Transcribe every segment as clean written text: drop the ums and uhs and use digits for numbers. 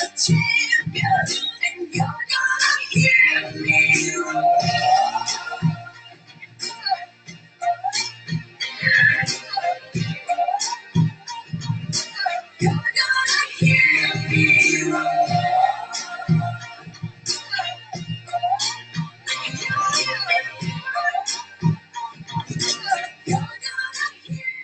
a champion, and you're gonna hear me roar. You're gonna hear me roar. You're gonna hear me.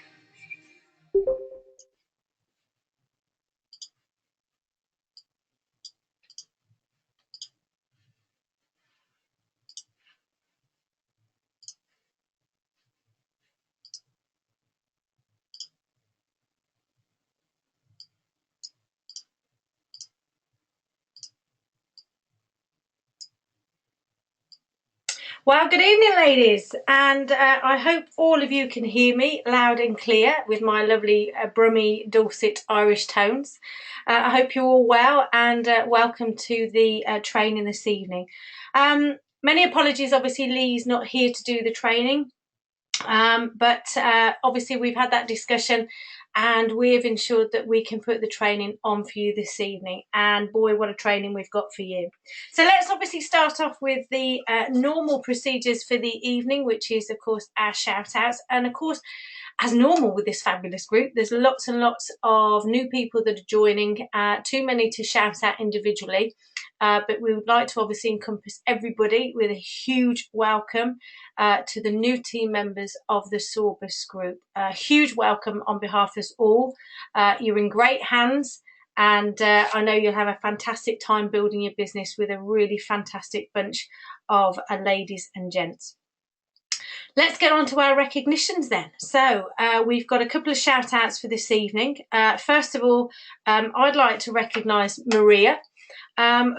Well, good evening, ladies, and I hope all of you can hear me loud and clear with my lovely Brummy Dorset Irish tones. I hope you're all well, and welcome to the training this evening. Many apologies, obviously Lee's not here to do the training, but obviously we've had that discussion and we've ensured that we can put the training on for you this evening, and boy, what a training we've got for you. So let's obviously start off with the normal procedures for the evening, which is of course our shout outs, and of course as normal with this fabulous group, there's lots and lots of new people that are joining, too many to shout out individually, but we would like to obviously encompass everybody with a huge welcome to the new team members of the Sorbus group. A huge welcome on behalf of us all. You're in great hands, and I know you'll have a fantastic time building your business with a really fantastic bunch of ladies and gents. Let's get on to our recognitions then. So we've got a couple of shout outs for this evening. First of all, I'd like to recognise Maria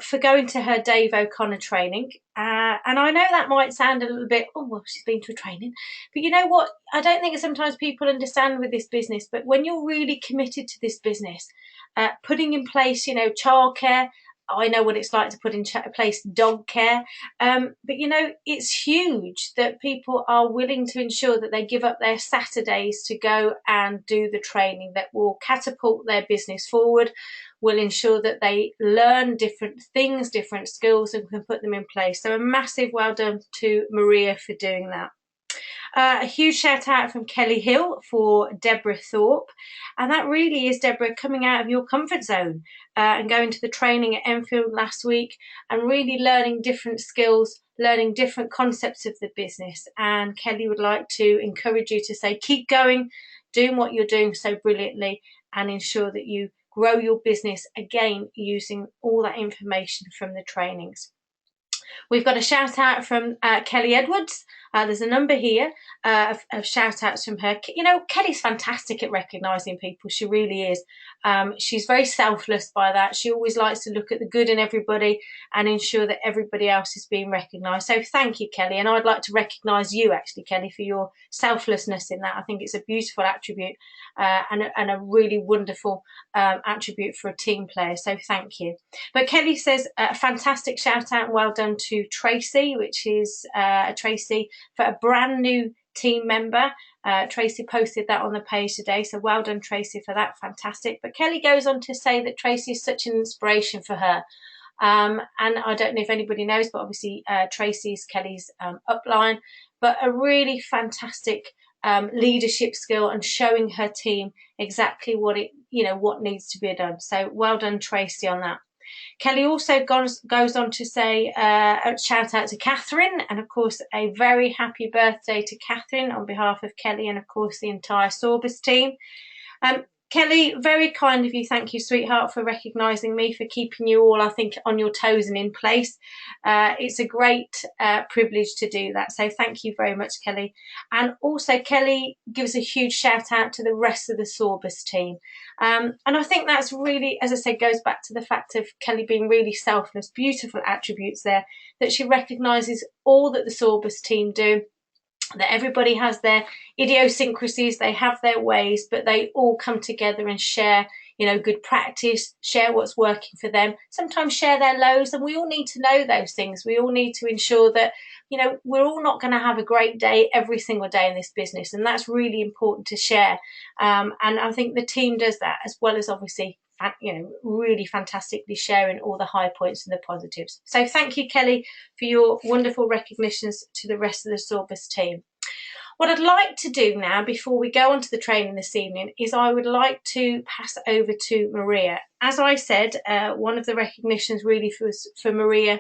for going to her Dave O'Connor training. And I know that might sound a little bit, oh, well, she's been to a training. But you know what? I don't think sometimes people understand with this business, but when you're really committed to this business, putting in place, you know, childcare, I know what it's like to put in place dog care. But, you know, it's huge that people are willing to ensure that they give up their Saturdays to go and do the training that will catapult their business forward, will ensure that they learn different things, different skills, and can put them in place. So a massive well done to Maria for doing that. A huge shout out from Kelly Hill for Deborah Thorpe, and that really is, Deborah, coming out of your comfort zone and going to the training at Enfield last week and really learning different skills, learning different concepts of the business. And Kelly would like to encourage you to say keep going, doing what you're doing so brilliantly, and ensure that you grow your business again using all that information from the trainings. We've got a shout out from Kelly Edwards. There's a number here of shout outs from her. You know, Kelly's fantastic at recognising people. She really is. She's very selfless by that. She always likes to look at the good in everybody and ensure that everybody else is being recognised. So thank you, Kelly. And I'd like to recognise you, actually, Kelly, for your selflessness in that. I think it's a beautiful attribute and a really wonderful attribute for a team player. So thank you. But Kelly says a fantastic shout out and well done to Tracy, which is Tracy for a brand new team member. Tracy posted that on the page today, so well done, Tracy, for that. Fantastic. But Kelly goes on to say that Tracy is such an inspiration for her. And I don't know if anybody knows, but obviously Tracy's Kelly's upline, but a really fantastic leadership skill and showing her team exactly what needs to be done. So well done, Tracy, on that. Kelly also goes on to say a shout out to Catherine, and of course a very happy birthday to Catherine on behalf of Kelly and of course the entire Sorbus team. Kelly, very kind of you. Thank you, sweetheart, for recognising me, for keeping you all, I think, on your toes and in place. It's a great privilege to do that. So thank you very much, Kelly. And also, Kelly gives a huge shout out to the rest of the Sorbus team. And I think that's really, as I said, goes back to the fact of Kelly being really selfless, beautiful attributes there, that she recognises all that the Sorbus team do, that everybody has their idiosyncrasies, they have their ways, but they all come together and share, good practice, share what's working for them, sometimes share their lows, and we all need to know those things. We all need to ensure that, we're all not going to have a great day every single day in this business, and that's really important to share. And I think the team does that, as well as obviously really fantastically sharing all the high points and the positives. So thank you, Kelly, for your wonderful recognitions to the rest of the Sorbus team. What I'd like to do now, before we go on to the training this evening, is I would like to pass over to Maria. As I said, one of the recognitions really for Maria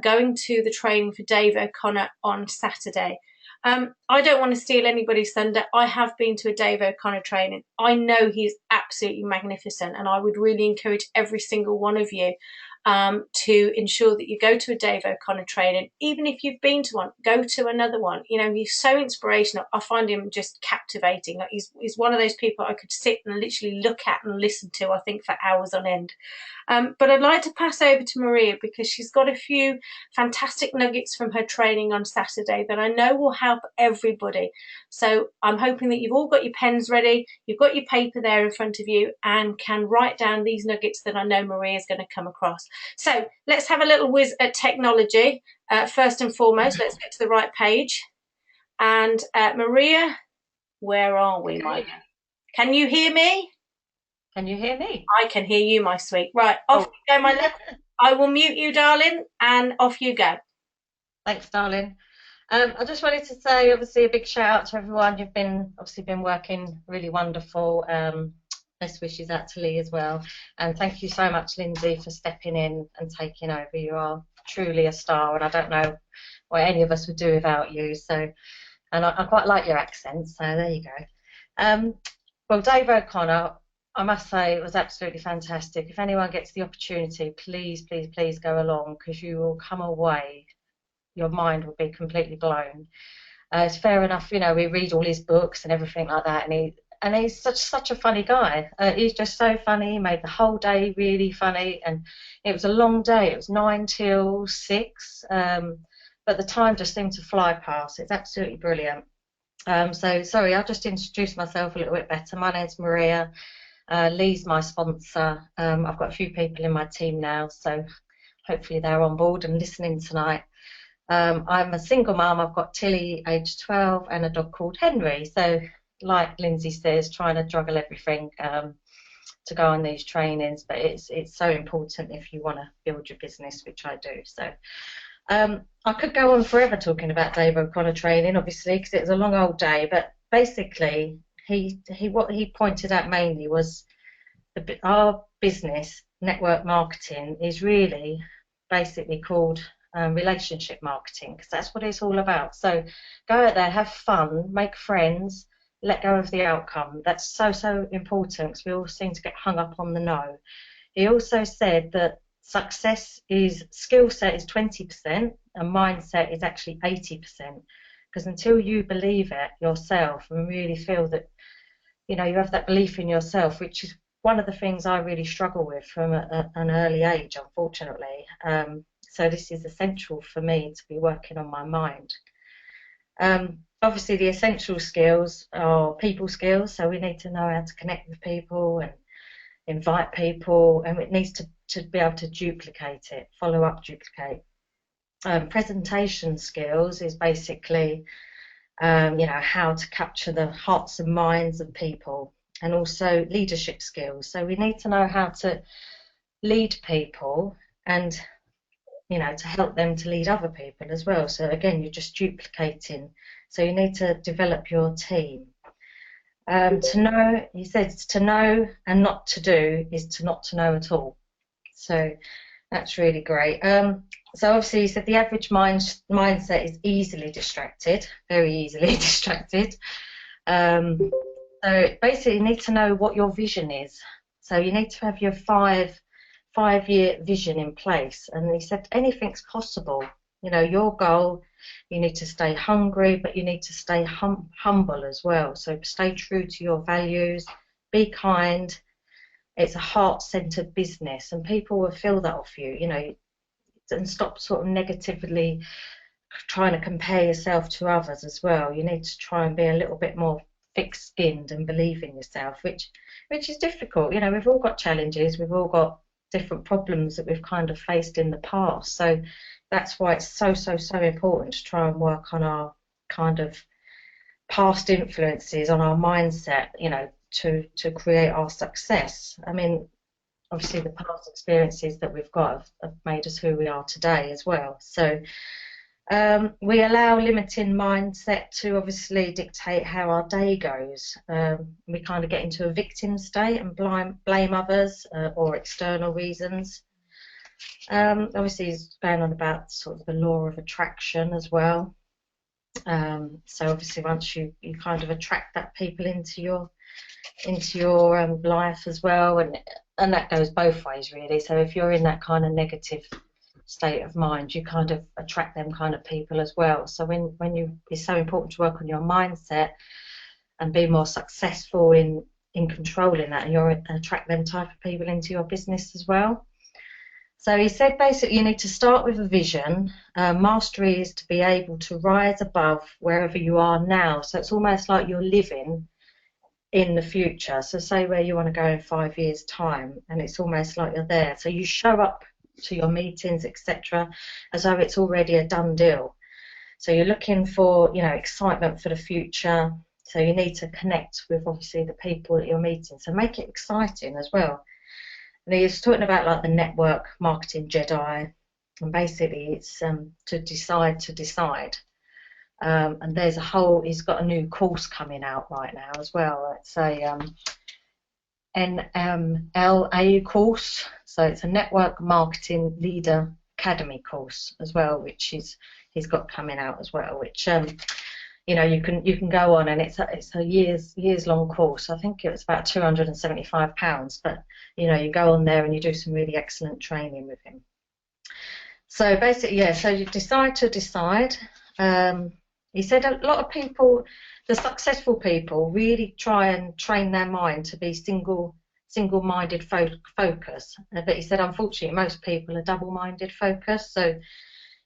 going to the training for Dave O'Connor on Saturday. I don't want to steal anybody's thunder. I have been to a Dave O'Connor training. I know he's absolutely magnificent, and I would really encourage every single one of you to ensure that you go to a Dave O'Connor training. Even if you've been to one, go to another one. He's so inspirational. I find him just captivating. He's one of those people I could sit and literally look at and listen to, I think, for hours on end. But I'd like to pass over to Maria, because she's got a few fantastic nuggets from her training on Saturday that I know will help everybody. So I'm hoping that you've all got your pens ready, you've got your paper there in front of you, and can write down these nuggets that I know Maria is going to come across. So let's have a little whiz at technology. First and foremost, let's get to the right page. And Maria, where are we, my dear? Can you hear me? Can you hear me? I can hear you, my sweet. Right, off you go, my love. I will mute you, darling, and off you go. Thanks, darling. I just wanted to say, obviously, a big shout out to everyone. You've been working really wonderful. Best wishes out to Lee as well. And thank you so much, Lindsay, for stepping in and taking over. You are truly a star, and I don't know what any of us would do without you. So, and I quite like your accent, so there you go. Well, Dave O'Connor, I must say it was absolutely fantastic. If anyone gets the opportunity, please, please, please go along, because you will come away, your mind will be completely blown. It's fair enough, we read all his books and everything like that, and he's such a funny guy. He's just so funny. He made the whole day really funny, and it was a long day. It was 9 till 6, but the time just seemed to fly past. It's absolutely brilliant. So sorry, I'll just introduce myself a little bit better. My name's Maria. Lee's my sponsor. I've got a few people in my team now, so hopefully they're on board and listening tonight. I'm a single mum. I've got Tilly, aged 12, and a dog called Henry. So, like Lindsay says, trying to juggle everything to go on these trainings, but it's so important if you want to build your business, which I do. So, I could go on forever talking about Dave O'Connor training, obviously, because it was a long old day. But basically, what he pointed out mainly was our business, network marketing, is really basically called relationship marketing, because that's what it's all about. So go out there, have fun, make friends, let go of the outcome. That's so important, because we all seem to get hung up on the no. He also said that skill set is 20% and mindset is actually 80%, because until you believe it yourself and really feel that you have that belief in yourself, which is one of the things I really struggle with from an early age, unfortunately. So this is essential for me to be working on my mind. Obviously, the essential skills are people skills, so we need to know how to connect with people and invite people, and it needs to be able to duplicate it, follow up, duplicate. Presentation skills is basically, how to capture the hearts and minds of people, and also leadership skills. So we need to know how to lead people and to help them to lead other people as well. So again, you're just duplicating. So you need to develop your team. To know, he says, to know and not to do is to not to know at all. So that's really great. So obviously he said the average mindset is easily distracted, very easily distracted. So basically you need to know what your vision is. So you need to have your five-year vision in place, and he said anything's possible. Your goal, you need to stay hungry, but you need to stay humble as well. So stay true to your values, be kind. It's a heart-centered business, and people will feel that off you, and stop sort of negatively trying to compare yourself to others as well. You need to try and be a little bit more thick-skinned and believe in yourself, which is difficult. We've all got challenges, we've all got different problems that we've kind of faced in the past. So that's why it's so important to try and work on our kind of past influences, on our mindset, to create our success. I mean, obviously the past experiences that we've got have made us who we are today as well. So we allow limiting mindset to obviously dictate how our day goes. We kind of get into a victim state and blame others or external reasons. Obviously, he's going on about sort of the law of attraction as well. So obviously, once you kind of attract that people into your life as well, and that goes both ways really. So if you're in that kind of negative state of mind, you kind of attract them kind of people as well. So it's so important to work on your mindset and be more successful in controlling that, and you'll attract them type of people into your business as well. So he said basically you need to start with a vision. Mastery is to be able to rise above wherever you are now. So it's almost like you're living in the future. So say where you want to go in 5 years' time, and it's almost like you're there. So you show up to your meetings, etc., as though it's already a done deal. So you're looking for, excitement for the future. So you need to connect with obviously the people that you're meeting. So make it exciting as well. And he was talking about like the network marketing Jedi, and basically it's to decide. And there's he's got a new course coming out right now as well. It's a NMLA course, so it's a Network Marketing Leader Academy course as well, which he's got coming out as well, which you can go on, and it's a years long course. I think it was about £275, but you go on there and you do some really excellent training with him. So basically, so you decide. He said a lot of people, the successful people, really try and train their mind to be single-minded focus. But he said, unfortunately, most people are double-minded focus. So,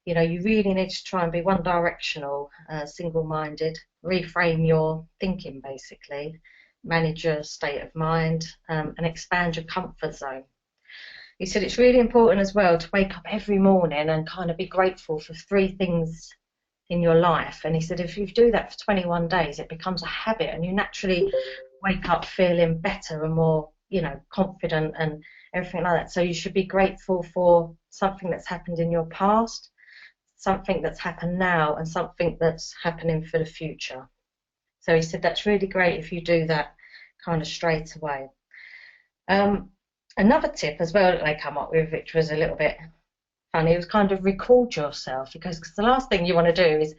you really need to try and be one-directional, single-minded, reframe your thinking, basically, manage your state of mind, and expand your comfort zone. He said it's really important as well to wake up every morning and kind of be grateful for 3 things in your life. And he said if you do that for 21 days, it becomes a habit, and you naturally wake up feeling better and more, confident and everything like that. So you should be grateful for something that's happened in your past, something that's happened now, and something that's happening for the future. So he said that's really great if you do that kind of straight away. Another tip as well that they come up with, which was a little bit funny, was kind of record yourself, because the last thing you want to do is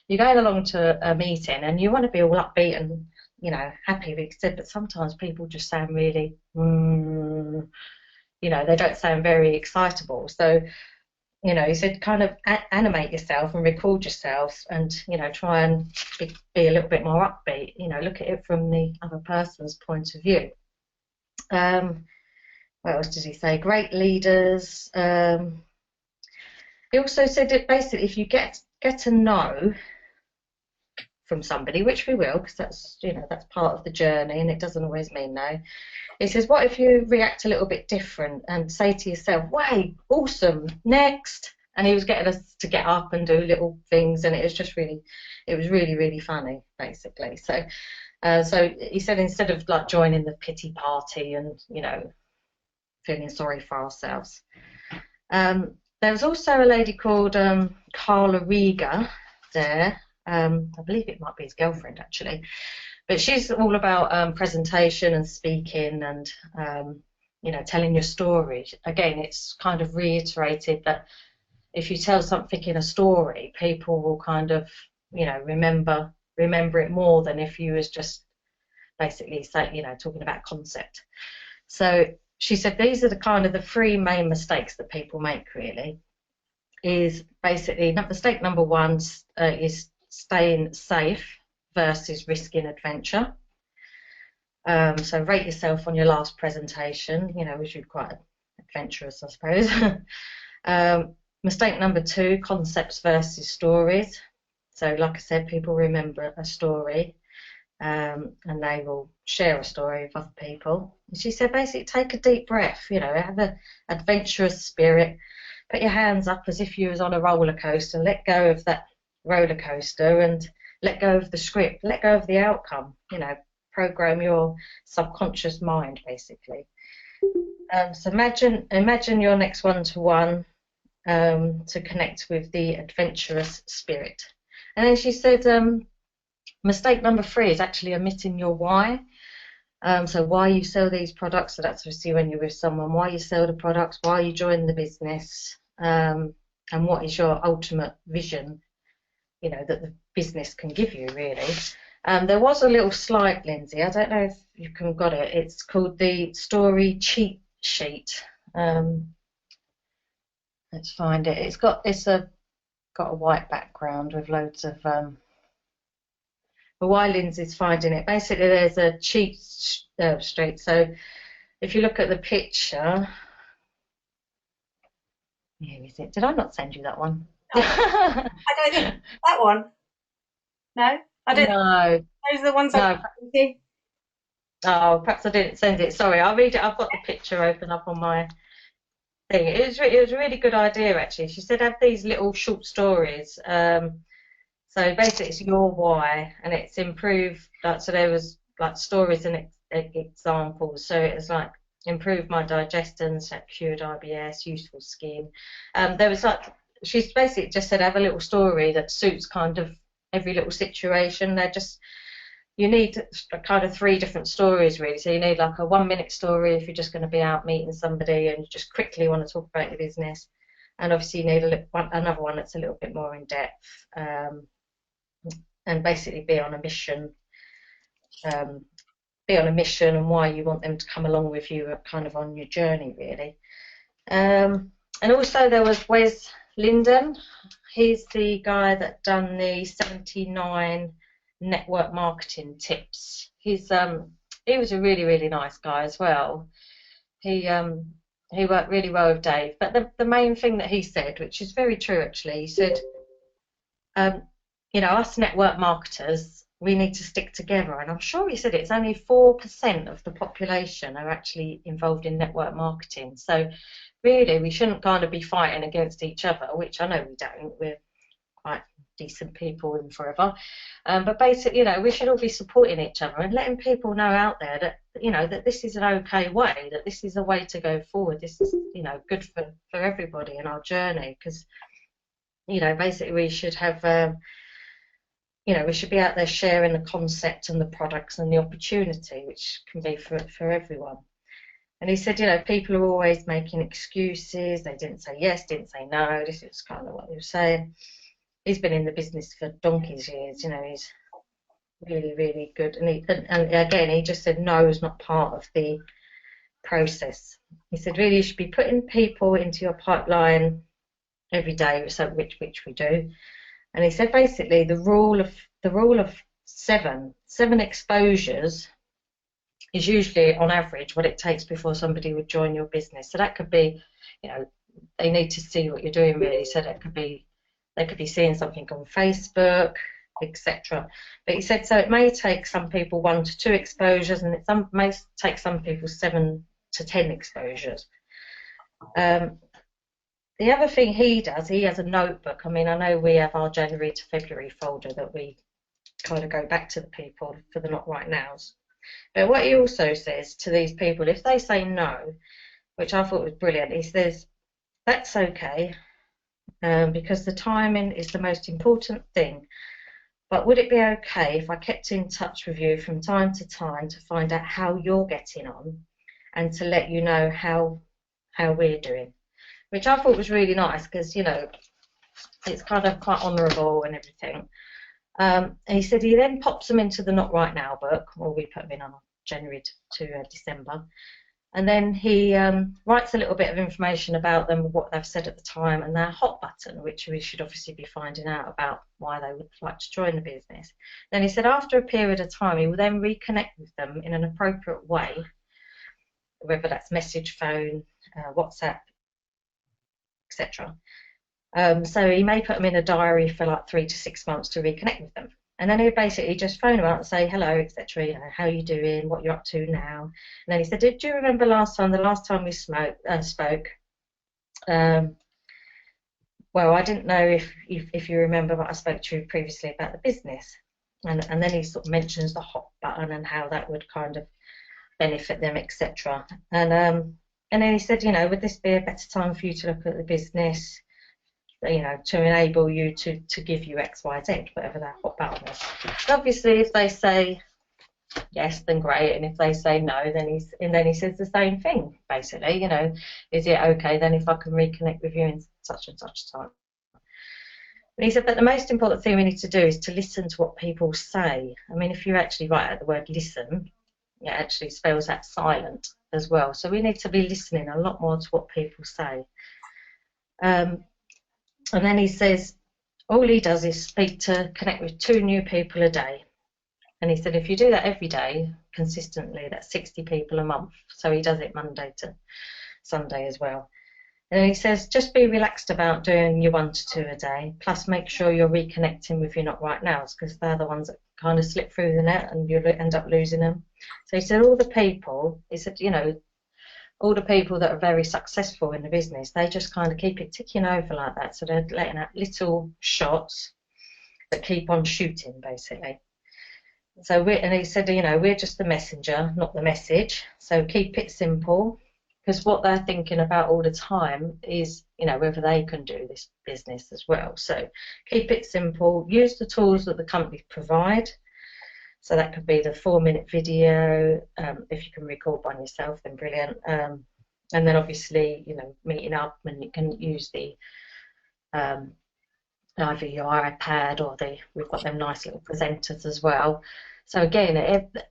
you're going along to a meeting and you want to be all upbeat and happy, but sometimes people just sound really they don't sound very excitable. So he said kind of animate yourself and record yourself, and try and be a little bit more upbeat, look at it from the other person's point of view. What else did he say? Great leaders. He also said that basically if you get to know from somebody, which we will, because that's that's part of the journey, and it doesn't always mean no. He says, what if you react a little bit different and say to yourself, "Wow, awesome, next." And he was getting us to get up and do little things, and it was really funny, basically. So he said instead of like joining the pity party and feeling sorry for ourselves. There was also a lady called Carla Riga there. I believe it might be his girlfriend, actually. But she's all about presentation and speaking and, telling your story. Again, it's kind of reiterated that if you tell something in a story, people will kind of, remember it more than if you was just basically talking about concept. So she said these are the 3 main mistakes that people make, really. Is basically mistake number 1 is staying safe versus risking adventure. So rate yourself on your last presentation, was you quite adventurous, I suppose. Mistake number 2, concepts versus stories. So like I said, people remember a story, and they will share a story with other people. And she said basically take a deep breath, have an adventurous spirit, put your hands up as if you was on a roller coaster, let go of that roller coaster and let go of the script, let go of the outcome, program your subconscious mind, basically. So imagine your next one-to-one to connect with the adventurous spirit. And then she said, mistake number 3 is actually omitting your why. So why you sell these products. So that's obviously when you're with someone, why you sell the products, why you join the business, and what is your ultimate vision, that the business can give you, really. There was a little slide, Lindsay. I don't know if you can got it. It's called the story cheat sheet. Let's find it. It's got a white background with loads of but while Lindsay's finding it, basically there's a cheat street. So if you look at the picture, here is it. Did I not send you that one? I don't think that one. No, I don't. No. Those are the ones I see. Oh, perhaps I didn't send it. Sorry, I'll read it. I've got the picture open up on my thing. It was a really good idea, actually. She said have these little short stories. So basically, it's your why, and it's improved. So there was like stories and examples. So it was like improved my digestion, cured IBS, useful skin. There was she's basically just said have a little story that suits kind of every little situation. You need kind of 3 different stories, really. So you need like a 1-minute story if you're just going to be out meeting somebody and you just quickly want to talk about your business, and obviously you need another one that's a little bit more in depth. And basically be on a mission, and why you want them to come along with you kind of on your journey, really. And also there was Wes Linden. He's the guy that done the 79 network marketing tips. He was a really, really nice guy as well. He worked really well with Dave. But the main thing that he said, which is very true actually, he said, us network marketers, we need to stick together. And I'm sure he said it's only 4% of the population are actually involved in network marketing. So really, we shouldn't kind of be fighting against each other, which I know we don't. We're quite decent people in forever. But basically, we should all be supporting each other and letting people know out there that, that this is an okay way, that this is a way to go forward. This is, good for everybody in our journey, because, basically we should have we should be out there sharing the concept and the products and the opportunity, which can be for everyone. And he said, people are always making excuses. They didn't say yes, didn't say no. This is kind of what he was saying. He's been in the business for donkey's years. He's really, really good. And again, he just said no is not part of the process. He said, really, you should be putting people into your pipeline every day, which we do. And he said basically the rule of 7 exposures is usually on average what it takes before somebody would join your business. So that could be, they need to see what you're doing, really. So that could be, they could be seeing something on Facebook, etc. But he said, so it may take some people 1 to 2 exposures, and it may take some people 7 to 10 exposures. The other thing he does, he has a notebook. I mean, I know we have our January to February folder that we kind of go back to the people for the not right nows. But what he also says to these people, if they say no, which I thought was brilliant, he says, that's okay, because the timing is the most important thing. But would it be okay if I kept in touch with you from time to time to find out how you're getting on and to let you know how we're doing? Which I thought was really nice, because it's kind of quite honourable and everything. And he said he then pops them into the Not Right Now book, or we put them in on January to December, and then he writes a little bit of information about them, what they've said at the time, and their hot button, which we should obviously be finding out about why they would like to join the business. Then he said after a period of time he will then reconnect with them in an appropriate way, whether that's message, phone, WhatsApp, etc. So he may put them in a diary for like 3 to 6 months to reconnect with them. And then he basically just phone them out and say, hello, etc., how are you doing, what you're up to now. And then he said, did you remember the last time we spoke? Well, I didn't know if you remember, but I spoke to you previously about the business. And then he sort of mentions the hot button and how that would kind of benefit them, etc. And then he said, would this be a better time for you to look at the business, to enable you to give you X, Y, Z, whatever that hot button is. And obviously, if they say yes, then great, and if they say no, then he says the same thing, basically. Is it okay then if I can reconnect with you in such and such time? And he said, but the most important thing we need to do is to listen to what people say. I mean, if you actually write out the word listen, it actually spells out silent as well. So we need to be listening a lot more to what people say. And then he says, all he does is connect with 2 new people a day. And he said, if you do that every day, consistently, that's 60 people a month. So he does it Monday to Sunday as well. And he says, just be relaxed about doing your 1 to 2 a day, plus make sure you're reconnecting with your not right nows, because they're the ones that kind of slip through the net and you'll end up losing them. So he said, all the people that are very successful in the business, they just kind of keep it ticking over like that. So they're letting out little shots that keep on shooting, basically. So and he said, we're just the messenger, not the message. So keep it simple. Because what they're thinking about all the time is, whether they can do this business as well. So keep it simple. Use the tools that the company provide. So that could be the 4-minute video. If you can record one yourself, then brilliant. And then obviously, meeting up, and you can use the either your iPad or we've got them nice little presenters as well. So again,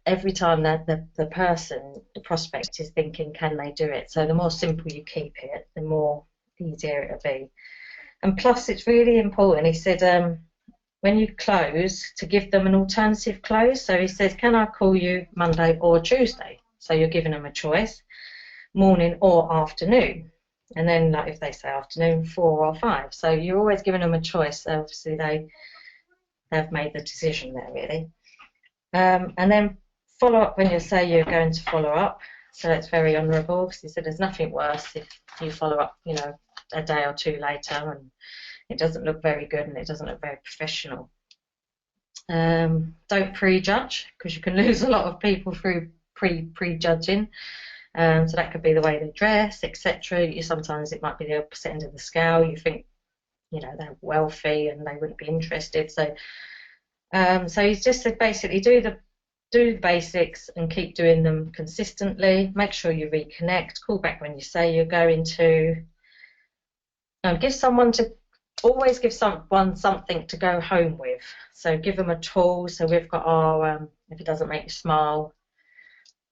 every time that the prospect is thinking, can they do it? So the more simple you keep it, the more easier it'll be. And plus, it's really important, he said, when you close, to give them an alternative close. So he said, can I call you Monday or Tuesday? So you're giving them a choice, morning or afternoon. And then if they say afternoon, 4 or 5. So you're always giving them a choice. So obviously they've made the decision there, really. And then follow up when you say you're going to follow up. So it's very honourable, because he said there's nothing worse if you follow up, a day or 2 later and it doesn't look very good and it doesn't look very professional. Don't prejudge, because you can lose a lot of people through prejudging. So that could be the way they dress, etc. Sometimes it might be the opposite end of the scale. You think, they're wealthy and they wouldn't be interested. So he's just said, basically do the basics and keep doing them consistently. Make sure you reconnect. Call back when you say you're going to. Always give someone something to go home with. So give them a tool. So we've got our if it doesn't make you smile.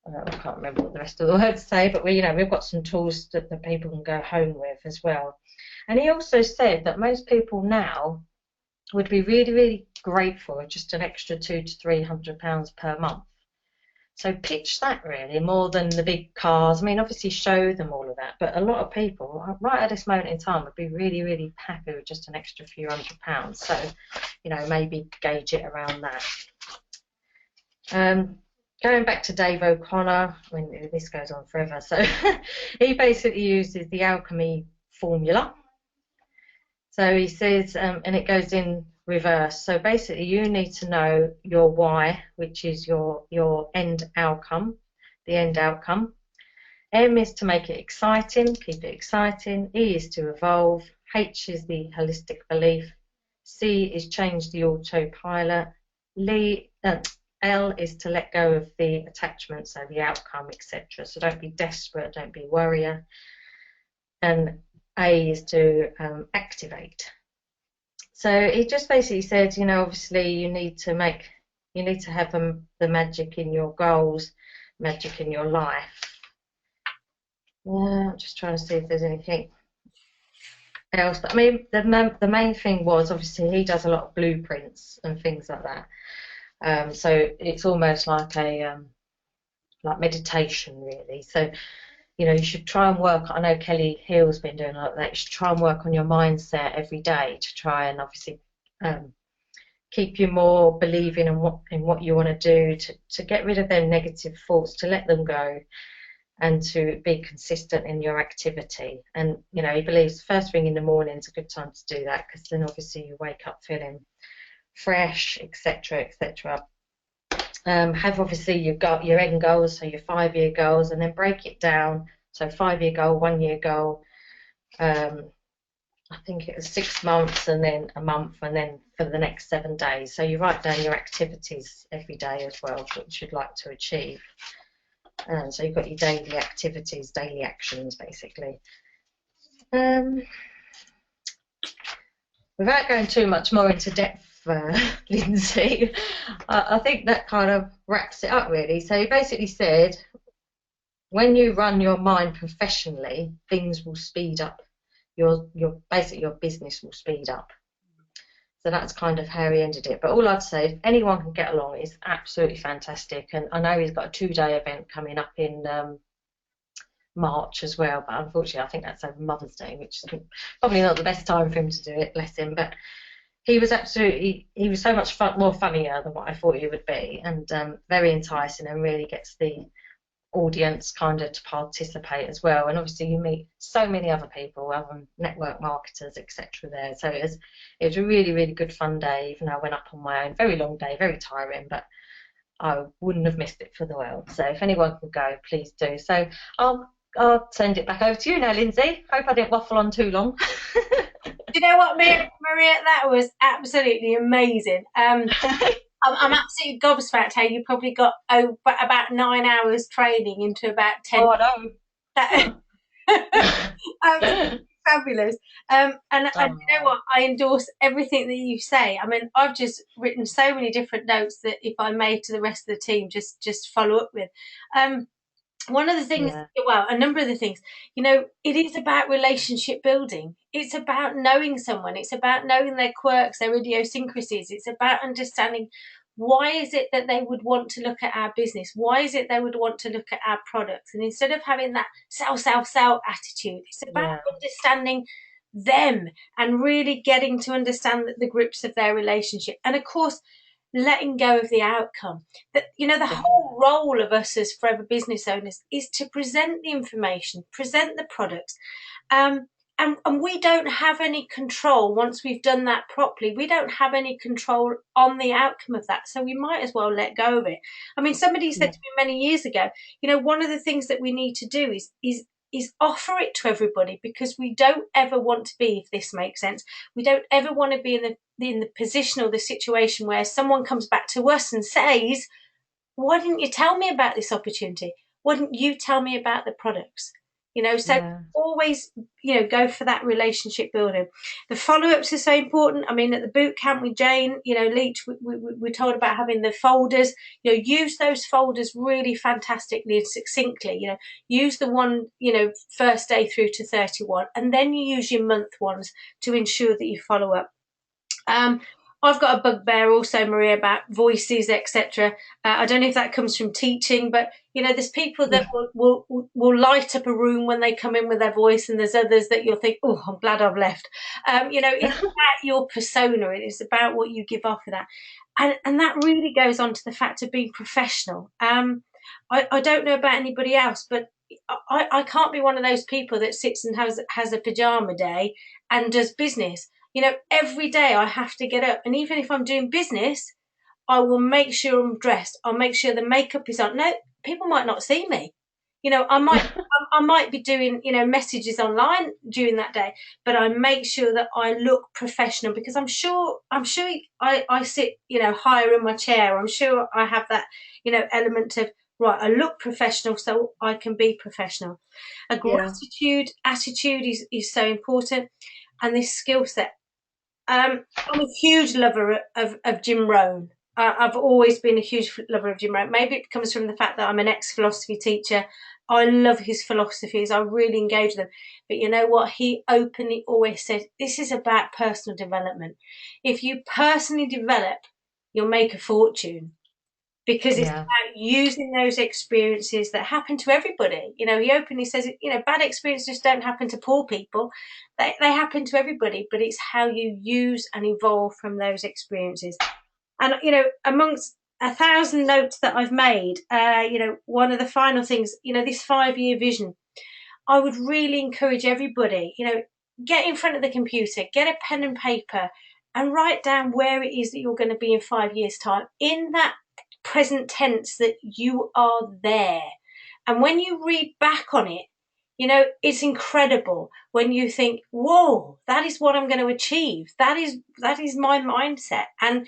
I can't remember what the rest of the words say, but we've got some tools that the people can go home with as well. And he also said that most people now would be really, really grateful for just an extra £200 to £300 per month. So pitch that, really, more than the big cars. I mean, obviously show them all of that, but a lot of people right at this moment in time would be really, really happy with just an extra few £100. So, maybe gauge it around that. Going back to Dave O'Connor, this goes on forever, so he basically uses the alchemy formula. So he says, and it goes in reverse. So basically, you need to know your why, which is your end outcome, the end outcome. M is to make it exciting, keep it exciting. E is to evolve. H is the holistic belief. C is change the autopilot. L is to let go of the attachment, so the outcome, etc. So don't be desperate, don't be warrior. And A is to activate. So he just basically said, obviously you need to have the magic in your goals, magic in your life. I'm just trying to see if there's anything else. I mean, the main thing was, obviously he does a lot of blueprints and things like that. So it's almost like a like meditation, really. So you should try and work. I know Kelly Hill's been doing a lot of that. You should try and work on your mindset every day to try and obviously keep you more believing in what you want to do, to get rid of them negative thoughts, to let them go, and to be consistent in your activity. And he believes first thing in the morning is a good time to do that, because then obviously you wake up feeling fresh, etc., etc. Have obviously you've got your end goals, so your 5-year goals, and then break it down. So 5-year goal, 1-year goal. I think it was 6 months, and then a month, and then for the next 7 days. So you write down your activities every day as well, which you'd like to achieve. So you've got your daily activities, daily actions, basically. Without going too much more into depth, Lindsay, I think that kind of wraps it up, really. So you basically said, when you run your mind professionally, things will speed up. Basically your business will speed up. So that's kind of how he ended it. But all I'd say, if anyone can get along, is absolutely fantastic. And I know he's got a 2-day event coming up in March as well, but unfortunately I think that's over Mother's Day, which is probably not the best time for him to do it, bless him. But he was so much more funnier than what I thought he would be, and very enticing, and really gets the audience kind of to participate as well. And obviously you meet so many other people, other network marketers, etc. there. So it was a really, really good fun day, even though I went up on my own. Very long day, very tiring, but I wouldn't have missed it for the world. So if anyone can go, please do. So I'll send it back over to you now, Lindsay. Hope I didn't waffle on too long. Do you know what, Maria? That was absolutely amazing. I'm absolutely gobsmacked how you probably got about 9 hours training into about 10. Oh, I know. Fabulous. And you know what? I endorse everything that you say. I mean, I've just written so many different notes that if I may to the rest of the team, just follow up with. One of the things, well, a number of the things, it is about relationship building. It's about knowing someone. It's about knowing their quirks, their idiosyncrasies. It's about understanding why is it that they would want to look at our business? Why is it they would want to look at our products? And instead of having that sell attitude, it's about understanding them and really getting to understand the grips of their relationship. And of course, letting go of the outcome. That the whole role of us as forever business owners is to present the information, present the products, and we don't have any control once we've done that properly. We don't have any control on the outcome of that, so we might as well let go of it. I mean, somebody said to me many years ago, one of the things that we need to do is offer it to everybody, because we don't ever want to be, if this makes sense, we don't ever want to be in the position or the situation where someone comes back to us and says, why didn't you tell me about this opportunity? Why didn't you tell me about the products? Always, go for that relationship building. The follow-ups are so important. I mean, at the boot camp with Jane, Leach, we're told about having the folders. Use those folders really fantastically and succinctly. Use the one, first day through to 31, and then you use your month ones to ensure that you follow up. I've got a bugbear also, Maria, about voices, etc. I don't know if that comes from teaching, but there's people that will light up a room when they come in with their voice, and there's others that you'll think, oh, I'm glad I've left. It's about your persona. It is about what you give off of that, and that really goes on to the fact of being professional. I don't know about anybody else, but I can't be one of those people that sits and has a pajama day and does business. Every day I have to get up, and even if I'm doing business, I will make sure I'm dressed. I'll make sure the makeup is on. No, people might not see me. I might be doing, messages online during that day, but I make sure that I look professional, because I'm sure I sit, higher in my chair. I'm sure I have that, element of, right, I look professional so I can be professional. A attitude is so important, and this skill set. I'm a huge lover of Jim Rohn. I've always been a huge lover of Jim Rohn. Maybe it comes from the fact that I'm an ex-philosophy teacher. I love his philosophies. I really engage with them. But you know what? He openly always said, this is about personal development. If you personally develop, you'll make a fortune. Because it's about using those experiences that happen to everybody. He openly says, bad experiences don't happen to poor people. They happen to everybody, but it's how you use and evolve from those experiences. And, amongst 1,000 notes that I've made, one of the final things, this 5-year vision, I would really encourage everybody, get in front of the computer, get a pen and paper, and write down where it is that you're going to be in 5 years' time. In that present tense that you are there. And when you read back on it, you know, it's incredible when you think, whoa, that is what I'm going to achieve. That is my mindset. And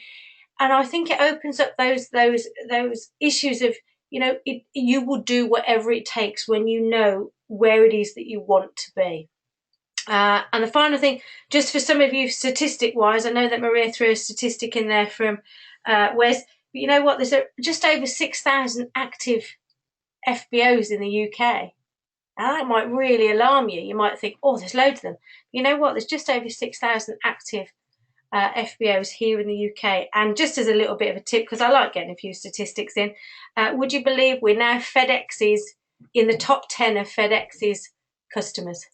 I think it opens up those issues of, you know, you will do whatever it takes when you know where it is that you want to be. And the final thing, just for some of you statistic-wise, I know that Maria threw a statistic in there from Wes, but you know what? There's just over 6,000 active FBOs in the UK. Now that might really alarm you. You might think, oh, there's loads of them. You know what? There's just over 6,000 active FBOs here in the UK. And just as a little bit of a tip, because I like getting a few statistics in, would you believe we're now FedEx's in the top 10 of FedEx's customers?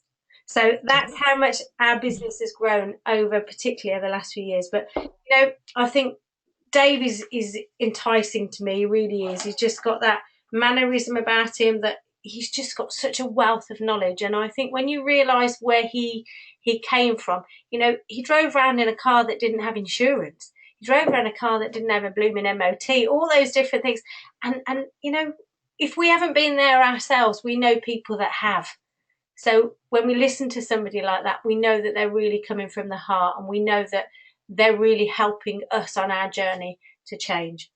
So that's how much our business has grown over, particularly over the last few years. But, you know, I think Dave is enticing to me. He really is. He's just got that mannerism about him that he's just got such a wealth of knowledge. And I think when you realise where he came from, you know, he drove around in a car that didn't have insurance. He drove around a car that didn't have a blooming MOT, all those different things. And you know, if we haven't been there ourselves, we know people that have. So when we listen to somebody like that, we know that they're really coming from the heart, and we know that they're really helping us on our journey to change.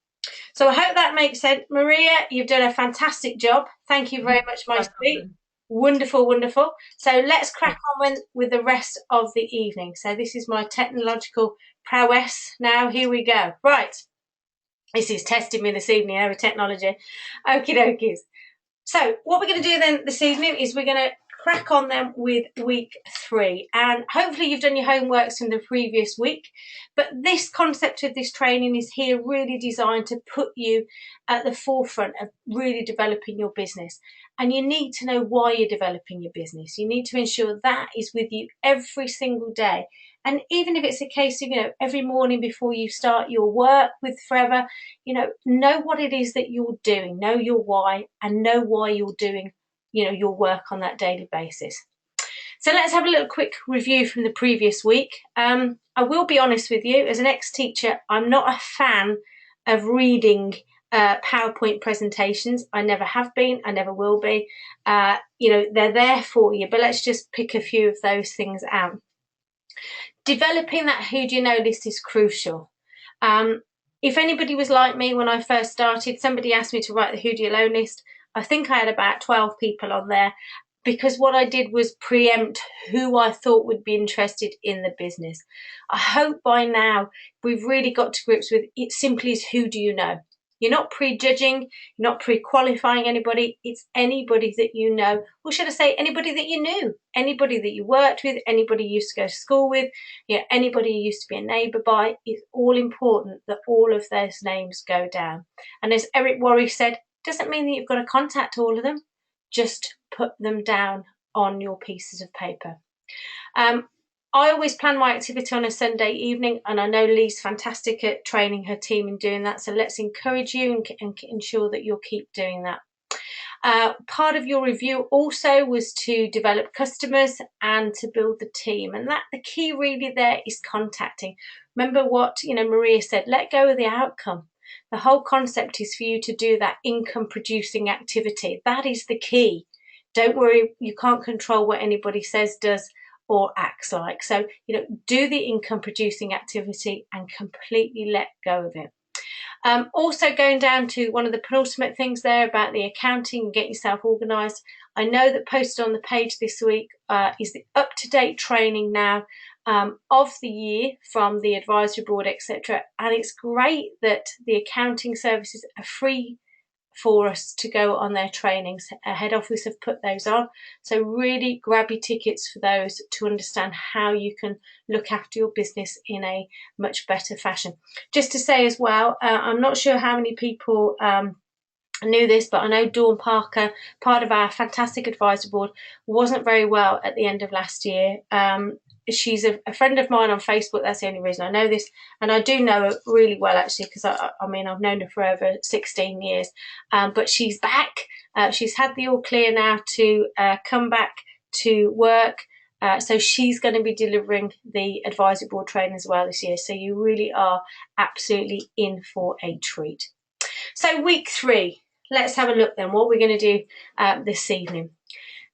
So I hope that makes sense. Maria, you've done a fantastic job. Thank you very much, my sweet. Wonderful, wonderful. So let's crack on with the rest of the evening. So this is my technological prowess. Now, here we go. Right. This is testing me this evening over technology. Okie dokies. So what we're going to do then this evening is we're going to crack on then with week 3, and hopefully you've done your homeworks from the previous week, but this concept of this training is here really designed to put you at the forefront of really developing your business. And you need to know why you're developing your business. You need to ensure that is with you every single day. And even if it's a case of, you know, every morning before you start your work with Forever, you know what it is that you're doing, know your why, and know why you're doing, you know, your work on that daily basis. So let's have a little quick review from the previous week. I will be honest with you, as an ex-teacher, I'm not a fan of reading PowerPoint presentations. I never have been, I never will be. You know, they're there for you, but let's just pick a few of those things out. Developing that who do you know list is crucial. If anybody was like me when I first started, somebody asked me to write the who do you know list. I think I had about 12 people on there, because what I did was preempt who I thought would be interested in the business. I hope by now we've really got to grips with it. Simply is who do you know. You're not prejudging, you're not pre-qualifying anybody. It's anybody that you know, or should I say anybody that you knew, anybody that you worked with, anybody you used to go to school with, you know, anybody you used to be a neighbour by. It's all important that all of those names go down. And as Eric Worre said, doesn't mean that you've got to contact all of them, just put them down on your pieces of paper. I always plan my activity on a Sunday evening, and I know Lee's fantastic at training her team in doing that, so let's encourage you and ensure that you'll keep doing that. Part of your review also was to develop customers and to build the team, and that the key really there is contacting. Remember what, you know, Maria said, let go of the outcome. The whole concept is for you to do that income producing activity. That is the key. Don't worry, you can't control what anybody says, does, or acts like. So, you know, do the income producing activity and completely let go of it. Also going down to one of the penultimate things there about the accounting and get yourself organised. I know that posted on the page this week is the up-to-date training now of the year from the advisory board, etc. And it's great that the accounting services are free for us to go on their trainings. Head office have put those on. So really grab your tickets for those to understand how you can look after your business in a much better fashion. Just to say as well, I'm not sure how many people knew this, but I know Dawn Parker, part of our fantastic advisory board, wasn't very well at the end of last year. She's a friend of mine on Facebook. That's the only reason I know this. And I do know her really well, actually, because I mean, I've known her for over 16 years. But she's back. She's had the all clear now to come back to work. So she's going to be delivering the advisory board training as well this year. So you really are absolutely in for a treat. So week 3, let's have a look then what we're going to do this evening.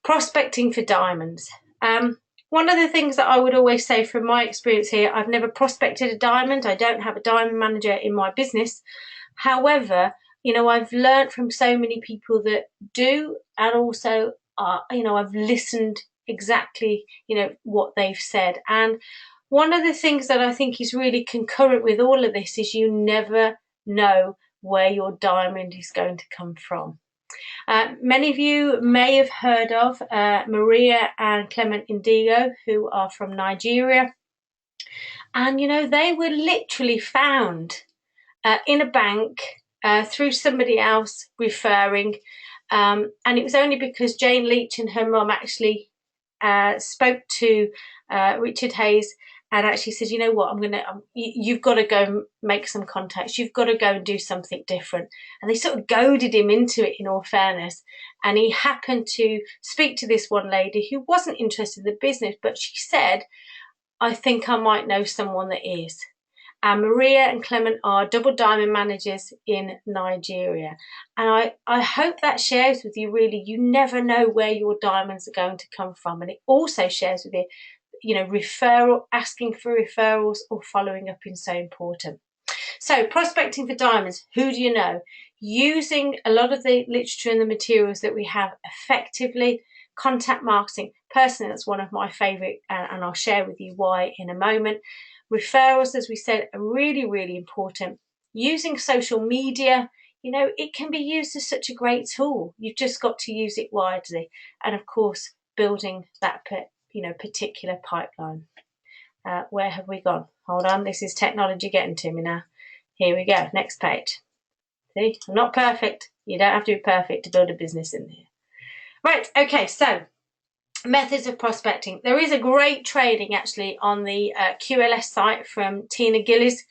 Prospecting for diamonds. One of the things that I would always say from my experience here, I've never prospected a diamond. I don't have a diamond manager in my business. However, you know, I've learned from so many people that do, and also, you know, I've listened exactly, you know, what they've said. And one of the things that I think is really concurrent with all of this is you never know where your diamond is going to come from. Many of you may have heard of Maria and Clement Indigo, who are from Nigeria. And, you know, they were literally found in a bank through somebody else referring. And it was only because Jane Leach and her mum actually spoke to Richard Hayes and actually said, you know what, you've got to go and make some contacts. You've got to go and do something different. And they sort of goaded him into it, in all fairness. And he happened to speak to this one lady who wasn't interested in the business, but she said, I think I might know someone that is. And Maria and Clement are double diamond managers in Nigeria. And I hope that shares with you, really, you never know where your diamonds are going to come from. And it also shares with you, you know, asking for referrals or following up is so important. So prospecting for diamonds, who do you know? Using a lot of the literature and the materials that we have effectively. Contact marketing, personally, that's one of my favourite, and I'll share with you why in a moment. Referrals, as we said, are really, really important. Using social media, you know, it can be used as such a great tool. You've just got to use it wisely. And of course, building that, you know, particular pipeline. Where have we gone? Hold on, this is technology getting to me now. Here we go, next page. See, I'm not perfect. You don't have to be perfect to build a business in here. Right, okay, so methods of prospecting. There is a great training actually on the QLS site from Tina Gillies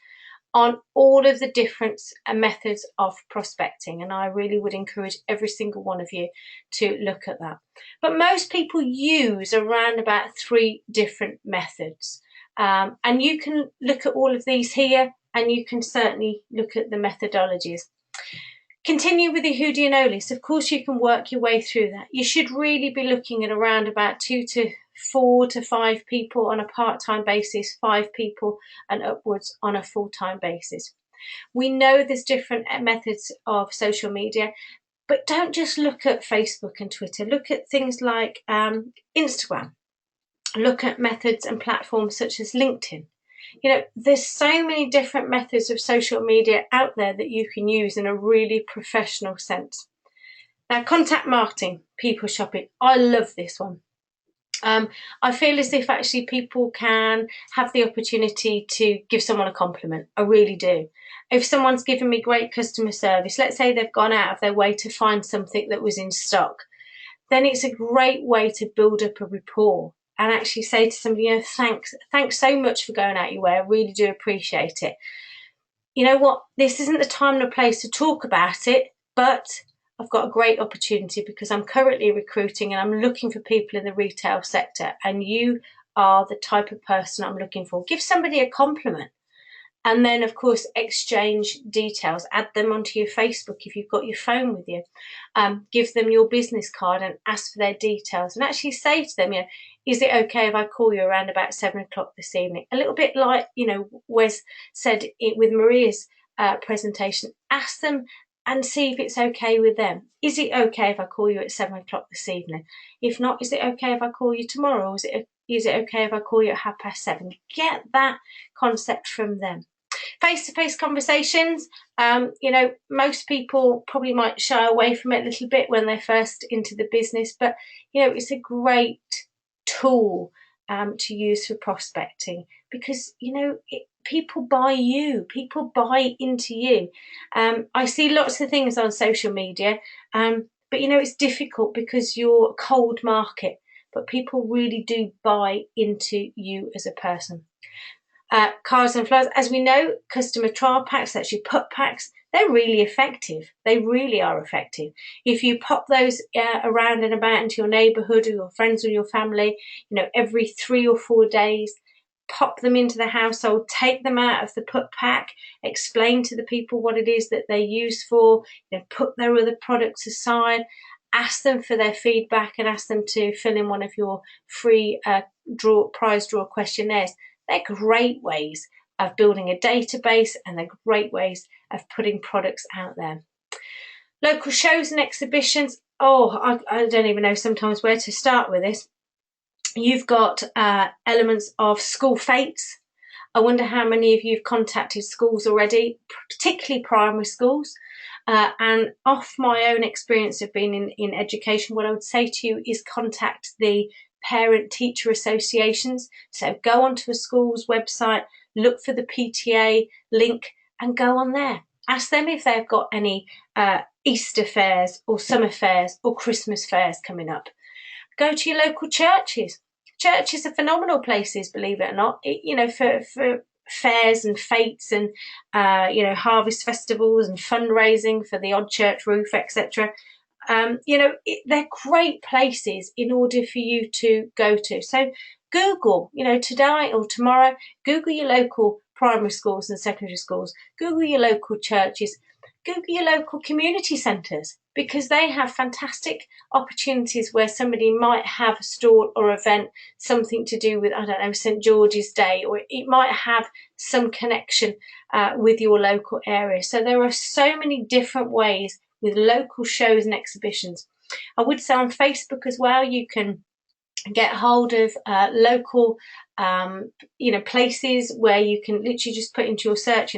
on all of the different methods of prospecting, and I really would encourage every single one of you to look at that. But most people use around about 3 different methods, and you can look at all of these here, and you can certainly look at the methodologies. Continue with the who do you know list. Of course, you can work your way through that. You should really be looking at around about 2 to 4 to 5 people on a part-time basis, 5 people and upwards on a full-time basis. We know there's different methods of social media, but don't just look at Facebook and Twitter. Look at things like Instagram. Look at methods and platforms such as LinkedIn. You know, there's so many different methods of social media out there that you can use in a really professional sense. Now, contact marketing, people shopping. I love this one. I feel as if actually people can have the opportunity to give someone a compliment. I really do. If someone's given me great customer service, let's say they've gone out of their way to find something that was in stock, then it's a great way to build up a rapport. And actually say to somebody, you know, thanks so much for going out your way. I really do appreciate it. You know what? This isn't the time and the place to talk about it, but I've got a great opportunity because I'm currently recruiting and I'm looking for people in the retail sector, and you are the type of person I'm looking for. Give somebody a compliment. And then, of course, exchange details. Add them onto your Facebook if you've got your phone with you. Give them your business card and ask for their details. And actually say to them, you know, is it okay if I call you around about 7 o'clock this evening? A little bit like, you know, Wes said with Maria's presentation. Ask them and see if it's okay with them. Is it okay if I call you at 7 o'clock this evening? If not, is it okay if I call you tomorrow? Or is it okay if I call you at 7:30? Get that concept from them. Face-to-face conversations, you know, most people probably might shy away from it a little bit when they're first into the business, but, you know, it's a great tool to use for prospecting because, you know, people buy people buy into you. I see lots of things on social media, but, you know, it's difficult because you're a cold market, but people really do buy into you as a person. Cards and flowers, as we know, customer trial packs, that's your put packs, they're really effective. They really are effective. If you pop those around and about into your neighbourhood or your friends or your family, you know, every 3 or 4 days, pop them into the household, take them out of the put pack, explain to the people what it is that they're used for, put their other products aside, ask them for their feedback and ask them to fill in one of your free prize draw questionnaires. They're great ways of building a database, and they're great ways of putting products out there. Local shows and exhibitions. Oh, I don't even know sometimes where to start with this. You've got elements of school fetes. I wonder how many of you have contacted schools already, particularly primary schools. And off my own experience of being in education, what I would say to you is contact the parent-teacher associations. So go onto a school's website, look for the PTA link and go on there. Ask them if they've got any Easter fairs or summer fairs or Christmas fairs coming up. Go to your local churches. Churches are phenomenal places, believe it or not, for fairs and fetes and, harvest festivals and fundraising for the odd church roof, etc. They're great places in order for you to go to. So Google, today or tomorrow, Google your local primary schools and secondary schools, Google your local churches, Google your local community centres, because they have fantastic opportunities where somebody might have a stall or event, something to do with, St George's Day, or it might have some connection with your local area. So there are so many different ways with local shows and exhibitions. I would say on Facebook as well, you can get hold of local places where you can literally just put into your search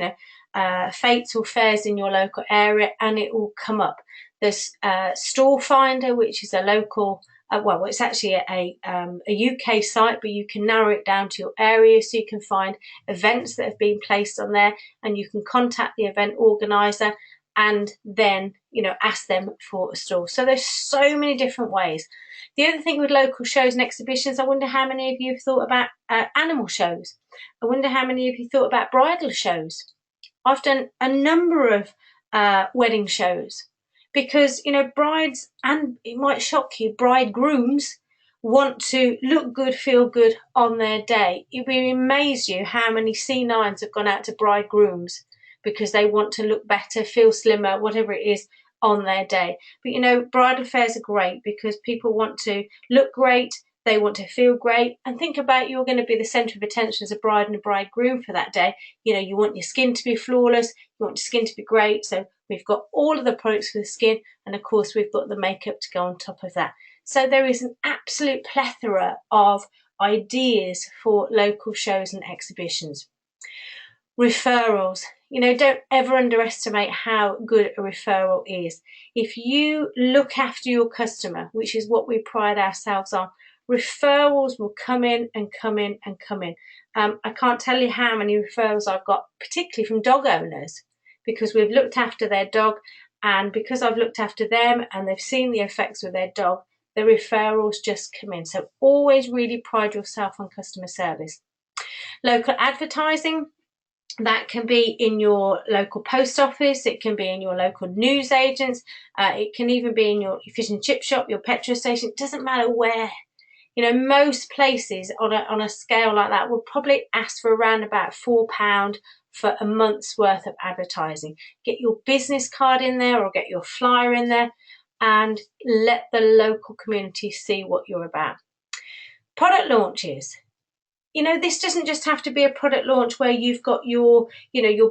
fetes or fairs in your local area, and it will come up. There's Stall Finder, which is a local it's actually a UK site, but you can narrow it down to your area, so you can find events that have been placed on there, and you can contact the event organizer and then ask them for a stall. So there's so many different ways. The other thing with local shows and exhibitions, I wonder how many of you have thought about animal shows. I wonder how many of you thought about bridal shows. I've done a number of wedding shows because, brides, and it might shock you, bridegrooms want to look good, feel good on their day. It will amaze you how many C9s have gone out to bridegrooms because they want to look better, feel slimmer, whatever it is on their day. But, bridal fairs are great because people want to look great, they want to feel great, and think about you're going to be the centre of attention as a bride and a bridegroom for that day. You want your skin to be flawless, you want your skin to be great. So we've got all of the products for the skin, and of course we've got the makeup to go on top of that. So there is an absolute plethora of ideas for local shows and exhibitions. Referrals. Don't ever underestimate how good a referral is. If you look after your customer, which is what we pride ourselves on, referrals will come in and come in and come in. I can't tell you how many referrals I've got, particularly from dog owners, because we've looked after their dog, and because I've looked after them and they've seen the effects with their dog, the referrals just come in. So always really pride yourself on customer service. Local advertising. That can be in your local post office, it can be in your local news agents, it can even be in your fish and chip shop, your petrol station. It doesn't matter where. Most places on a scale like that will probably ask for around about £4 for a month's worth of advertising. Get your business card in there or get your flyer in there and let the local community see what you're about. Product launches. This doesn't just have to be a product launch where you've got your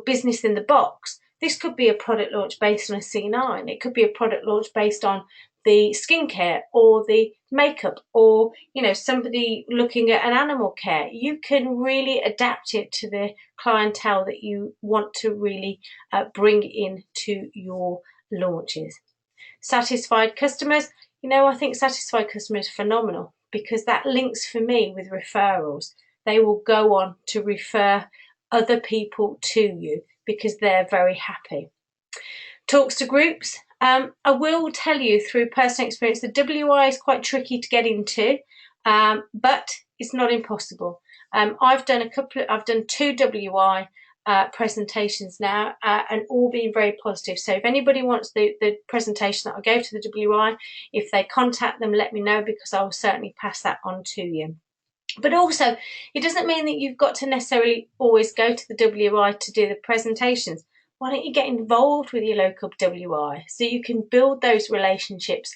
business in the box. This could be a product launch based on a C9. It could be a product launch based on the skincare or the makeup, or somebody looking at an animal care. You can really adapt it to the clientele that you want to really bring into your launches. Satisfied customers. I think satisfied customers are phenomenal because that links for me with referrals. They will go on to refer other people to you because they're very happy. Talks to groups. I will tell you through personal experience, the WI is quite tricky to get into, but it's not impossible. I've done 2 WI presentations now, and all being very positive. So if anybody wants the presentation that I gave to the WI, if they contact them, let me know, because I will certainly pass that on to you. But also, it doesn't mean that you've got to necessarily always go to the WI to do the presentations. Why don't you get involved with your local WI so you can build those relationships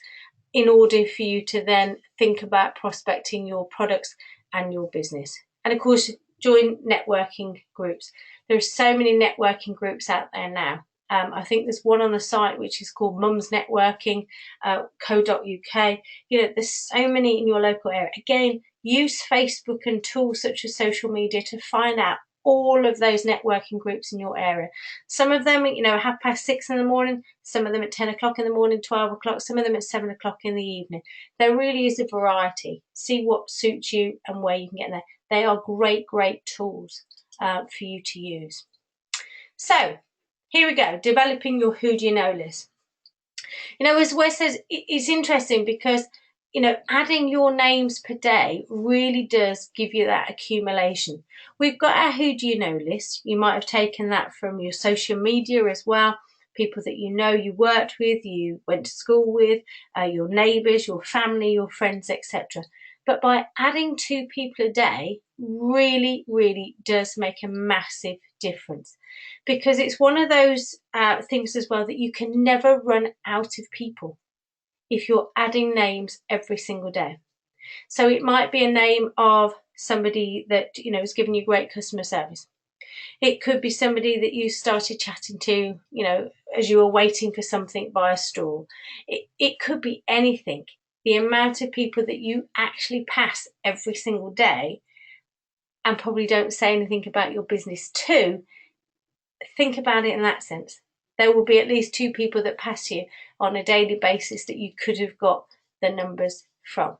in order for you to then think about prospecting your products and your business. And of course, join networking groups. There are so many networking groups out there now. I think there's one on the site which is called Mums Networking, co.uk. There's so many in your local area. Again, use Facebook and tools such as social media to find out all of those networking groups in your area. Some of them, 6:30 in the morning, some of them at 10 o'clock in the morning, 12 o'clock, some of them at 7 o'clock in the evening. There really is a variety. See what suits you and where you can get there. They are great, great tools for you to use. So here we go, developing your who do you know list. As Wes says, it's interesting because adding your names per day really does give you that accumulation. We've got our who do you know list. You might have taken that from your social media as well, people that you worked with, you went to school with, your neighbours, your family, your friends, etc. But by adding 2 people a day really, really does make a massive difference, because it's one of those things as well that you can never run out of people if you're adding names every single day. So it might be a name of somebody that is giving you great customer service. It could be somebody that you started chatting to, as you were waiting for something by a stall. It could be anything. The amount of people that you actually pass every single day and probably don't say anything about your business to, think about it in that sense. There will be at least 2 people that pass you on a daily basis that you could have got the numbers from.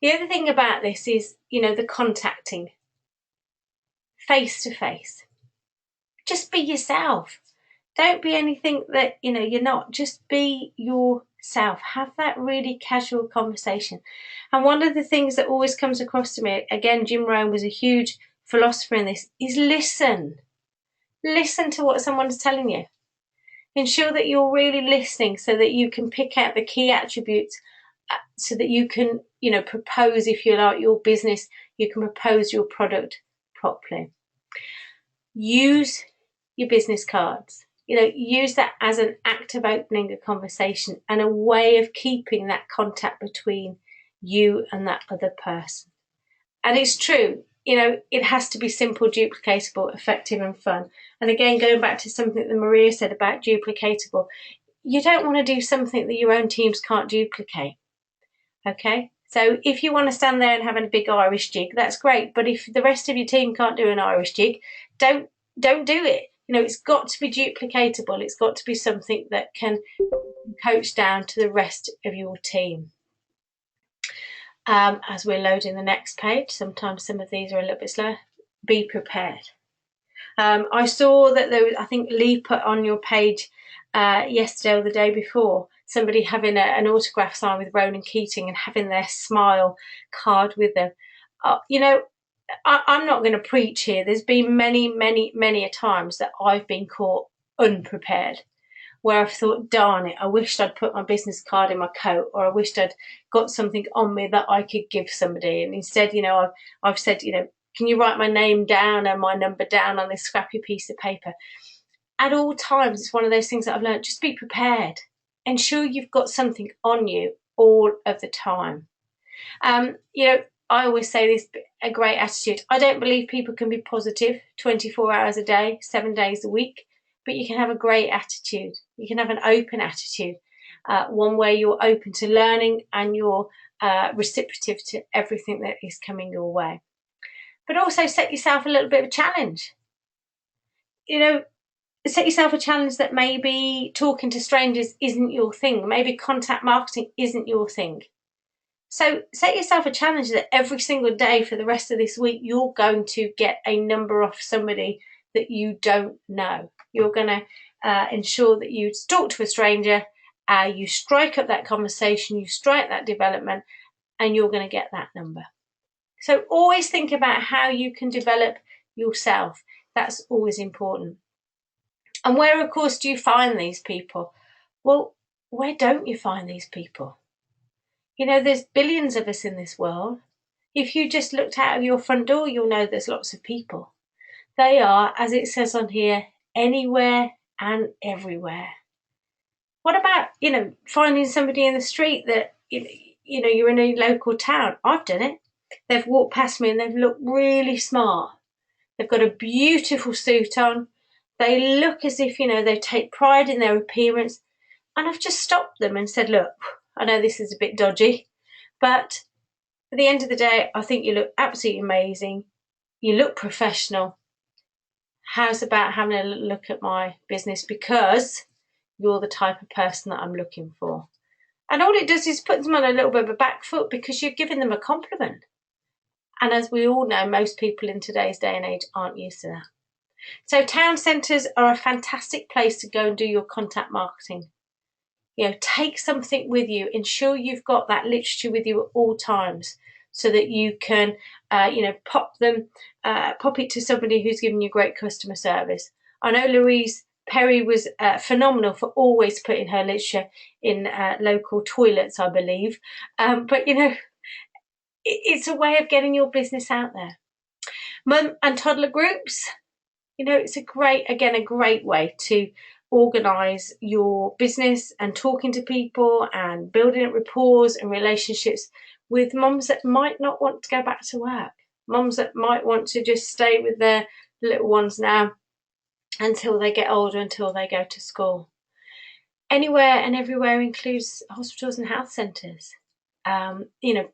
The other thing about this is, the contacting face to face. Just be yourself. Don't be anything that, you're not. Just be yourself. Have that really casual conversation. And one of the things that always comes across to me, again, Jim Rohn was a huge philosopher in this, is listen. Listen to what someone's telling you. Ensure that you're really listening so that you can pick out the key attributes so that you can, propose, if you like, your business, you can propose your product properly. Use your business cards. Use that as an act of opening a conversation and a way of keeping that contact between you and that other person. And it's true, it has to be simple, duplicatable, effective and fun. And again, going back to something that Maria said about duplicatable, you don't want to do something that your own teams can't duplicate. Okay? So if you want to stand there and have a big Irish jig, that's great. But if the rest of your team can't do an Irish jig, don't do it. It's got to be duplicatable. It's got to be something that can coach down to the rest of your team. As we're loading the next page, sometimes some of these are a little bit slower. Be prepared. I saw that there was, I think Lee put on your page yesterday or the day before, somebody having an autograph signed with Ronan Keating and having their smile card with them. I'm not going to preach here. There's been many, many, many a times that I've been caught unprepared, where I've thought, darn it, I wished I'd put my business card in my coat, or I wished I'd got something on me that I could give somebody. And instead, I've said, can you write my name down and my number down on this scrappy piece of paper? At all times, it's one of those things that I've learned, just be prepared. Ensure you've got something on you all of the time. I always say this, a great attitude. I don't believe people can be positive 24 hours a day, 7 days a week, but you can have a great attitude. You can have an open attitude, one where you're open to learning and you're receptive to everything that is coming your way. But also set yourself a little bit of a challenge. Set yourself a challenge that maybe talking to strangers isn't your thing. Maybe contact marketing isn't your thing. So set yourself a challenge that every single day for the rest of this week, you're going to get a number off somebody that you don't know. You're going to ensure that you talk to a stranger, you strike up that conversation, you strike that development, and you're going to get that number. So always think about how you can develop yourself. That's always important. And where, of course, do you find these people? Well, where don't you find these people? There's billions of us in this world. If you just looked out of your front door, you'll know there's lots of people. They are, as it says on here, anywhere and everywhere. What about, finding somebody in the street that, you're in a local town? I've done it. They've walked past me and they've looked really smart. They've got a beautiful suit on. They look as if, they take pride in their appearance. And I've just stopped them and said, look, I know this is a bit dodgy, but at the end of the day, I think you look absolutely amazing. You look professional. How's about having a look at my business, because you're the type of person that I'm looking for. And all it does is put them on a little bit of a back foot, because you're giving them a compliment. And as we all know, most people in today's day and age aren't used to that. So town centres are a fantastic place to go and do your contact marketing. Take something with you. Ensure you've got that literature with you at all times, so that you can, pop it to somebody who's giving you great customer service. I know Louise Perry was phenomenal for always putting her literature in local toilets, I believe. But, it's a way of getting your business out there. Mum and toddler groups, it's a great way to organise your business and talking to people and building up rapport and relationships with mums that might not want to go back to work, mums that might want to just stay with their little ones now until they get older, until they go to school. Anywhere and everywhere includes hospitals and health centres.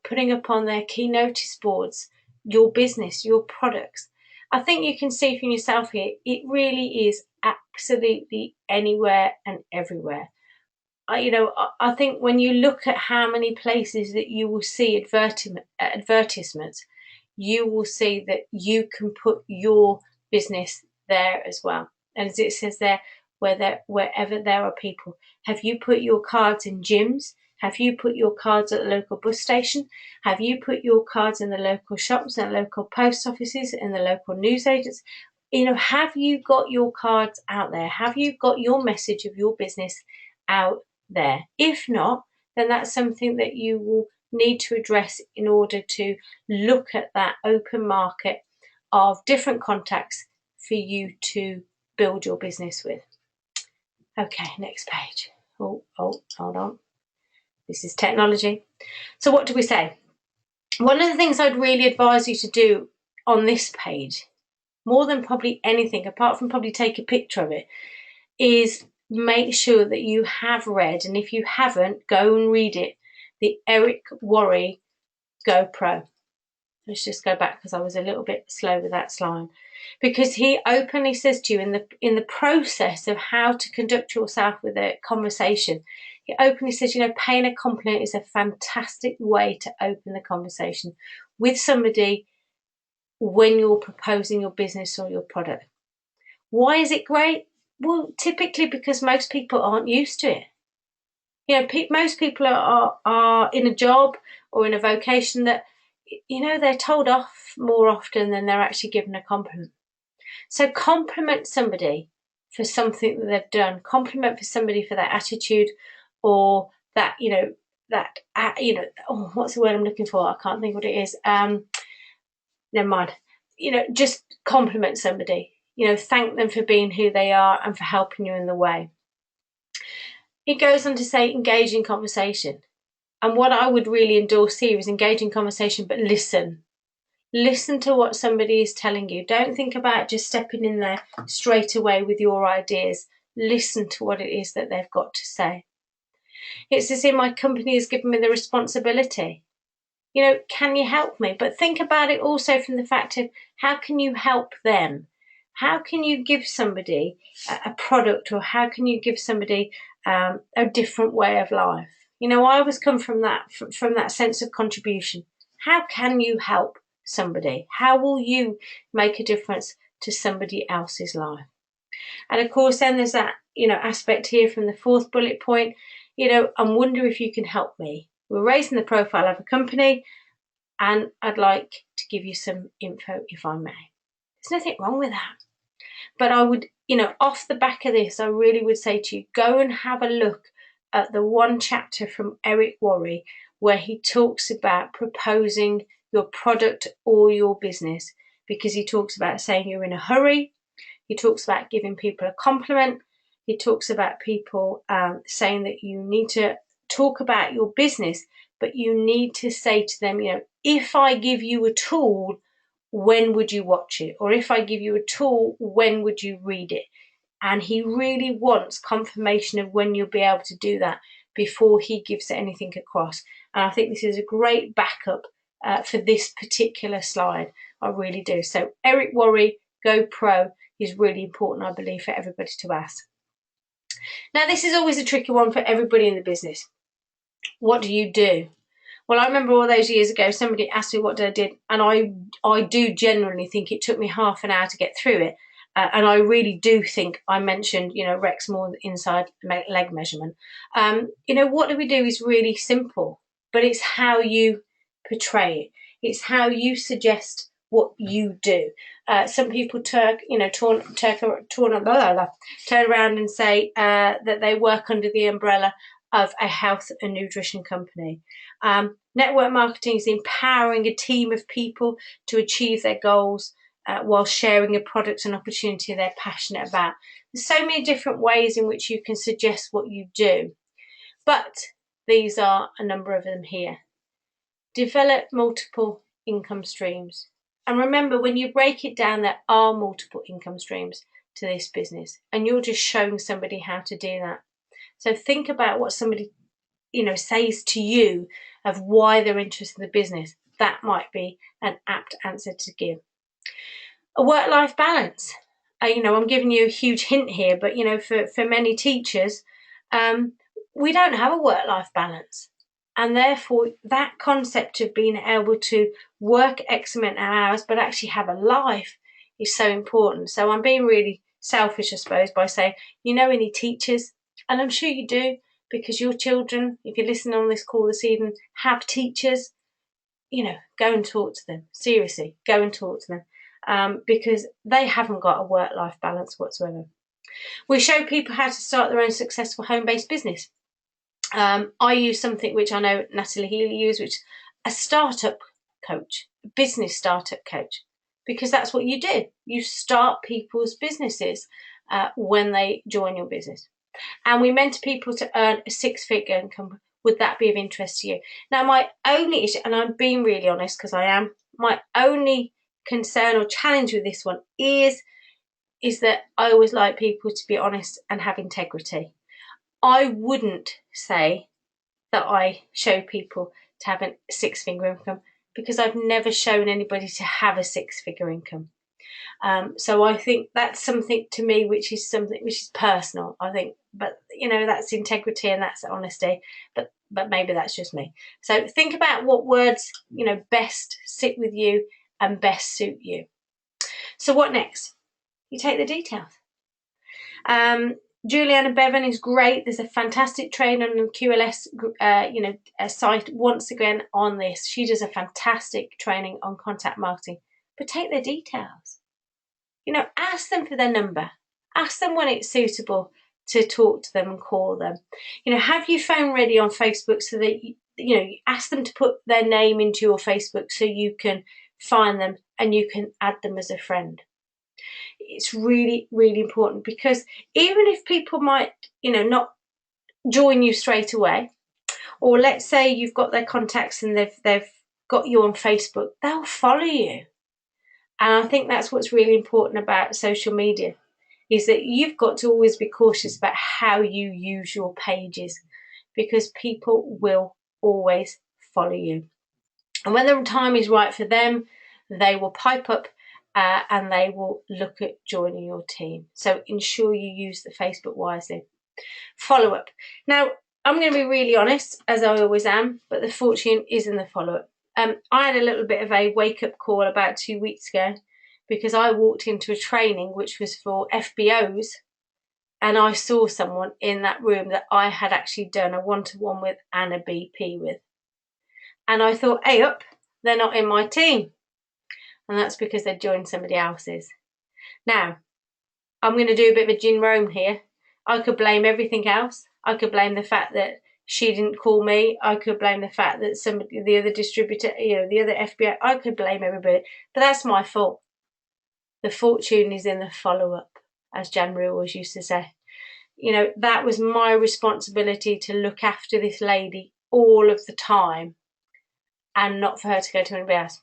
Putting up on their key notice boards your business, your products. I think you can see from yourself here, it really is absolutely anywhere and everywhere. I think when you look at how many places that you will see advertisements, you will see that you can put your business there as well. And as it says there, wherever there are people, have you put your cards in gyms? Have you put your cards at the local bus station? Have you put your cards in the local shops and local post offices and the local newsagents? Have you got your cards out there? Have you got your message of your business out there? If not, then that's something that you will need to address in order to look at that open market of different contacts for you to build your business with. Okay, next page. Oh, hold on. This is technology. So what do we say? One of the things I'd really advise you to do on this page, more than probably anything, apart from probably take a picture of it, is make sure that you have read, and if you haven't, go and read it, the Eric Worre GoPro. Let's just go back because I was a little bit slow with that slide. Because he openly says to you in the process of how to conduct yourself with a conversation, he openly says, paying a compliment is a fantastic way to open the conversation with somebody when you're proposing your business or your product. Why is it great? Well, typically because most people aren't used to it. Most people are in a job or in a vocation that, they're told off more often than they're actually given a compliment. So compliment somebody for something that they've done. Compliment for somebody for their attitude, or that, what's the word I'm looking for? I can't think what it is. Never mind. Just compliment somebody. Thank them for being who they are and for helping you in the way. It goes on to say engage in conversation. And what I would really endorse here is engage in conversation, but listen. Listen to what somebody is telling you. Don't think about just stepping in there straight away with your ideas. Listen to what it is that they've got to say. It's as if my company has given me the responsibility. Can you help me? But think about it also from the fact of how can you help them? How can you give somebody a product, or how can you give somebody a different way of life? I always come from that sense of contribution. How can you help somebody? How will you make a difference to somebody else's life? And of course, then there's that, aspect here from the fourth bullet point, I wonder if you can help me. We're raising the profile of a company and I'd like to give you some info if I may. There's nothing wrong with that. But I would, off the back of this, I really would say to you, go and have a look at the one chapter from Eric Worre where he talks about proposing your product or your business, because he talks about saying you're in a hurry. He talks about giving people a compliment. He talks about people saying that you need to talk about your business, but you need to say to them, if I give you a tool, when would you watch it? Or if I give you a tool, when would you read it? And he really wants confirmation of when you'll be able to do that before he gives anything across. And I think this is a great backup for this particular slide. I really do. So Eric Worre, Go Pro, is really important, I believe, for everybody to ask. Now, this is always a tricky one for everybody in the business. What do you do? Well, I remember all those years ago, somebody asked me what I did, and I do generally think it took me half an hour to get through it. And I really do think I mentioned, Rex Moore inside leg measurement. What do we do is really simple, but it's how you portray it. It's how you suggest what you do. Some people turn around and say that they work under the umbrella of a health and nutrition company. Network marketing is empowering a team of people to achieve their goals while sharing a product and opportunity they're passionate about. There's so many different ways in which you can suggest what you do, but these are a number of them here. Develop multiple income streams. And remember, when you break it down, there are multiple income streams to this business, and you're just showing somebody how to do that. So think about what somebody, says to you of why they're interested in the business. That might be an apt answer to give. A work-life balance. I'm giving you a huge hint here, but for many teachers, we don't have a work-life balance, and therefore that concept of being able to work X amount of hours but actually have a life is so important. So I'm being really selfish, I suppose, by saying, any teachers, and I'm sure you do, because your children, if you're listening on this call this evening, have teachers, go and talk to them. Seriously, go and talk to them. Because they haven't got a work-life balance whatsoever. We show people how to start their own successful home-based business. I use something which I know Natalie Healy uses, which is a startup coach, a business startup coach, because that's what you do. You start people's businesses when they join your business. And we mentor people to earn a six-figure income. Would that be of interest to you? Now, my only issue, and I'm being really honest because I am, my only concern or challenge with this one is that I always like people to be honest and have integrity. I wouldn't say that I show people to have a six-figure income, because I've never shown anybody to have a six-figure income. So I think that's something to me which is personal, I think, but that's integrity and that's honesty, but maybe that's just me. So think about what words best sit with you and best suit you. So what next? You take the details. Juliana Bevan is great. There's a fantastic trainer on the QLS site once again on this. She does a fantastic training on contact marketing. But take their details. Ask them for their number. Ask them when it's suitable to talk to them and call them. Have your phone ready on Facebook so that you ask them to put their name into your Facebook so you can find them and you can add them as a friend. It's really, really important, because even if people might, not join you straight away, or let's say you've got their contacts and they've got you on Facebook, they'll follow you. And I think that's what's really important about social media, is that you've got to always be cautious about how you use your pages, because people will always follow you. And when the time is right for them, they will pipe up and they will look at joining your team. So ensure you use the Facebook wisely. Follow up. Now, I'm going to be really honest, as I always am, but the fortune is in the follow up. I had a little bit of a wake up call about 2 weeks ago, because I walked into a training which was for FBOs, and I saw someone in that room that I had actually done a one-to-one with and a BP with. And I thought, hey up, they're not in my team. And that's because they joined somebody else's. Now, I'm going to do a bit of a Jim Rome here. I could blame everything else. I could blame the fact that she didn't call me. I could blame the fact that somebody, the other distributor, the other FBO, I could blame everybody. But that's my fault. The fortune is in the follow-up, as Jan Rue always used to say. That was my responsibility to look after this lady all of the time and not for her to go to anybody else.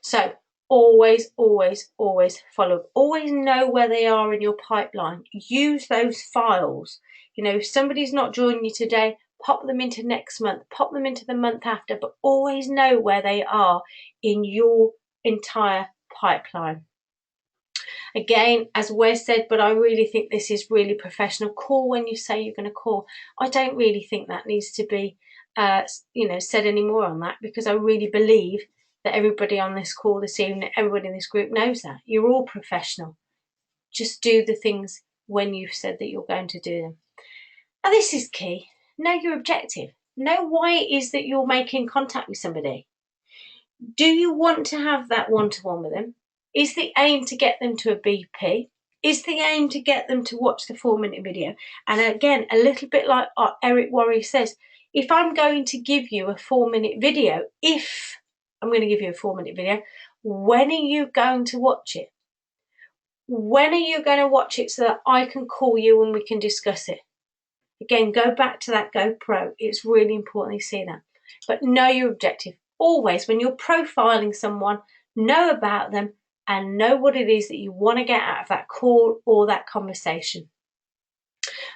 So always, always, always follow up. Always know where they are in your pipeline. Use those files. If somebody's not joining you today, pop them into next month, pop them into the month after, but always know where they are in your entire pipeline. Again, as Wes said, but I really think this is really professional. Call when you say you're going to call. I don't really think that needs to be, said anymore on that, because I really believe that everybody on this call this evening, everybody in this group knows that. You're all professional. Just do the things when you've said that you're going to do them. Now, this is key. Know your objective. Know why it is that you're making contact with somebody. Do you want to have that one-to-one with them? Is the aim to get them to a BP? Is the aim to get them to watch the 4-minute video? And again, a little bit like Eric Worre says, if I'm going to give you a 4-minute video, when are you going to watch it? When are you going to watch it so that I can call you and we can discuss it? Again, go back to that GoPro. It's really important you see that. But know your objective. Always, when you're profiling someone, know about them and know what it is that you want to get out of that call or that conversation.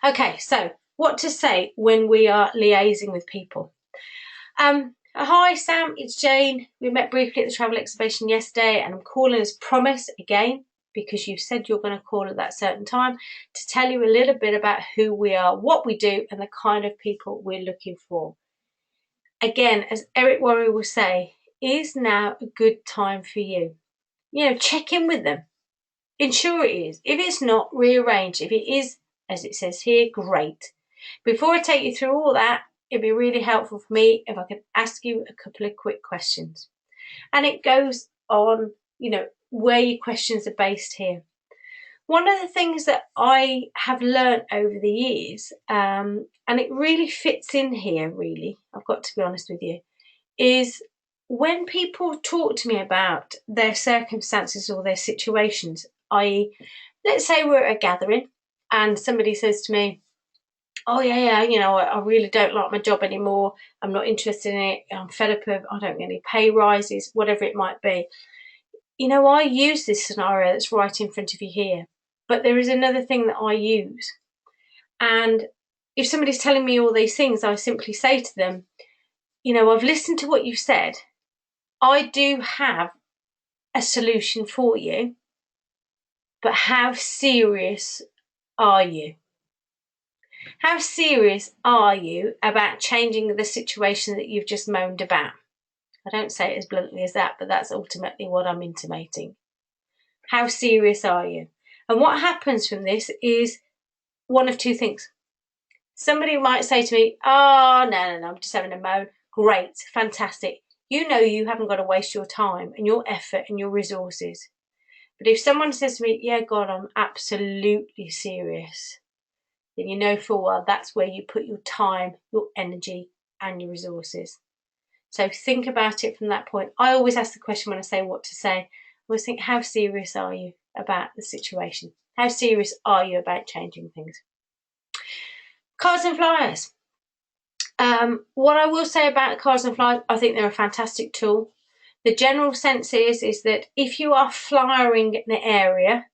Okay, so what to say when we are liaising with people. Hi Sam, it's Jane. We met briefly at the travel exhibition yesterday and I'm calling as promised again because you said you're going to call at that certain time to tell you a little bit about who we are, what we do and the kind of people we're looking for. Again, as Eric Worre will say, is now a good time for you? Check in with them. Ensure it is. If it's not, rearrange. If it is, as it says here, great. Before I take you through all that, it'd be really helpful for me if I could ask you a couple of quick questions. And it goes on, where your questions are based here. One of the things that I have learned over the years, and it really fits in here, really, I've got to be honest with you, is when people talk to me about their circumstances or their situations, i.e., let's say we're at a gathering and somebody says to me, oh yeah, I really don't like my job anymore. I'm not interested in it. I'm fed up of, I don't get any pay rises, whatever it might be. I use this scenario that's right in front of you here, but there is another thing that I use. And if somebody's telling me all these things, I simply say to them, I've listened to what you've said. I do have a solution for you, but how serious are you? How serious are you about changing the situation that you've just moaned about? I don't say it as bluntly as that, but that's ultimately what I'm intimating. How serious are you? And what happens from this is one of two things. Somebody might say to me, oh, no, I'm just having a moan. Great, fantastic. You haven't got to waste your time and your effort and your resources. But if someone says to me, yeah, God, I'm absolutely serious, then you know full well that's where you put your time, your energy and your resources. So think about it from that point. I always ask the question when I say what to say. I always think, how serious are you about the situation? How serious are you about changing things? Cards and flyers. What I will say about cards and flyers, I think they're a fantastic tool. The general sense is that if you are flyering in an area,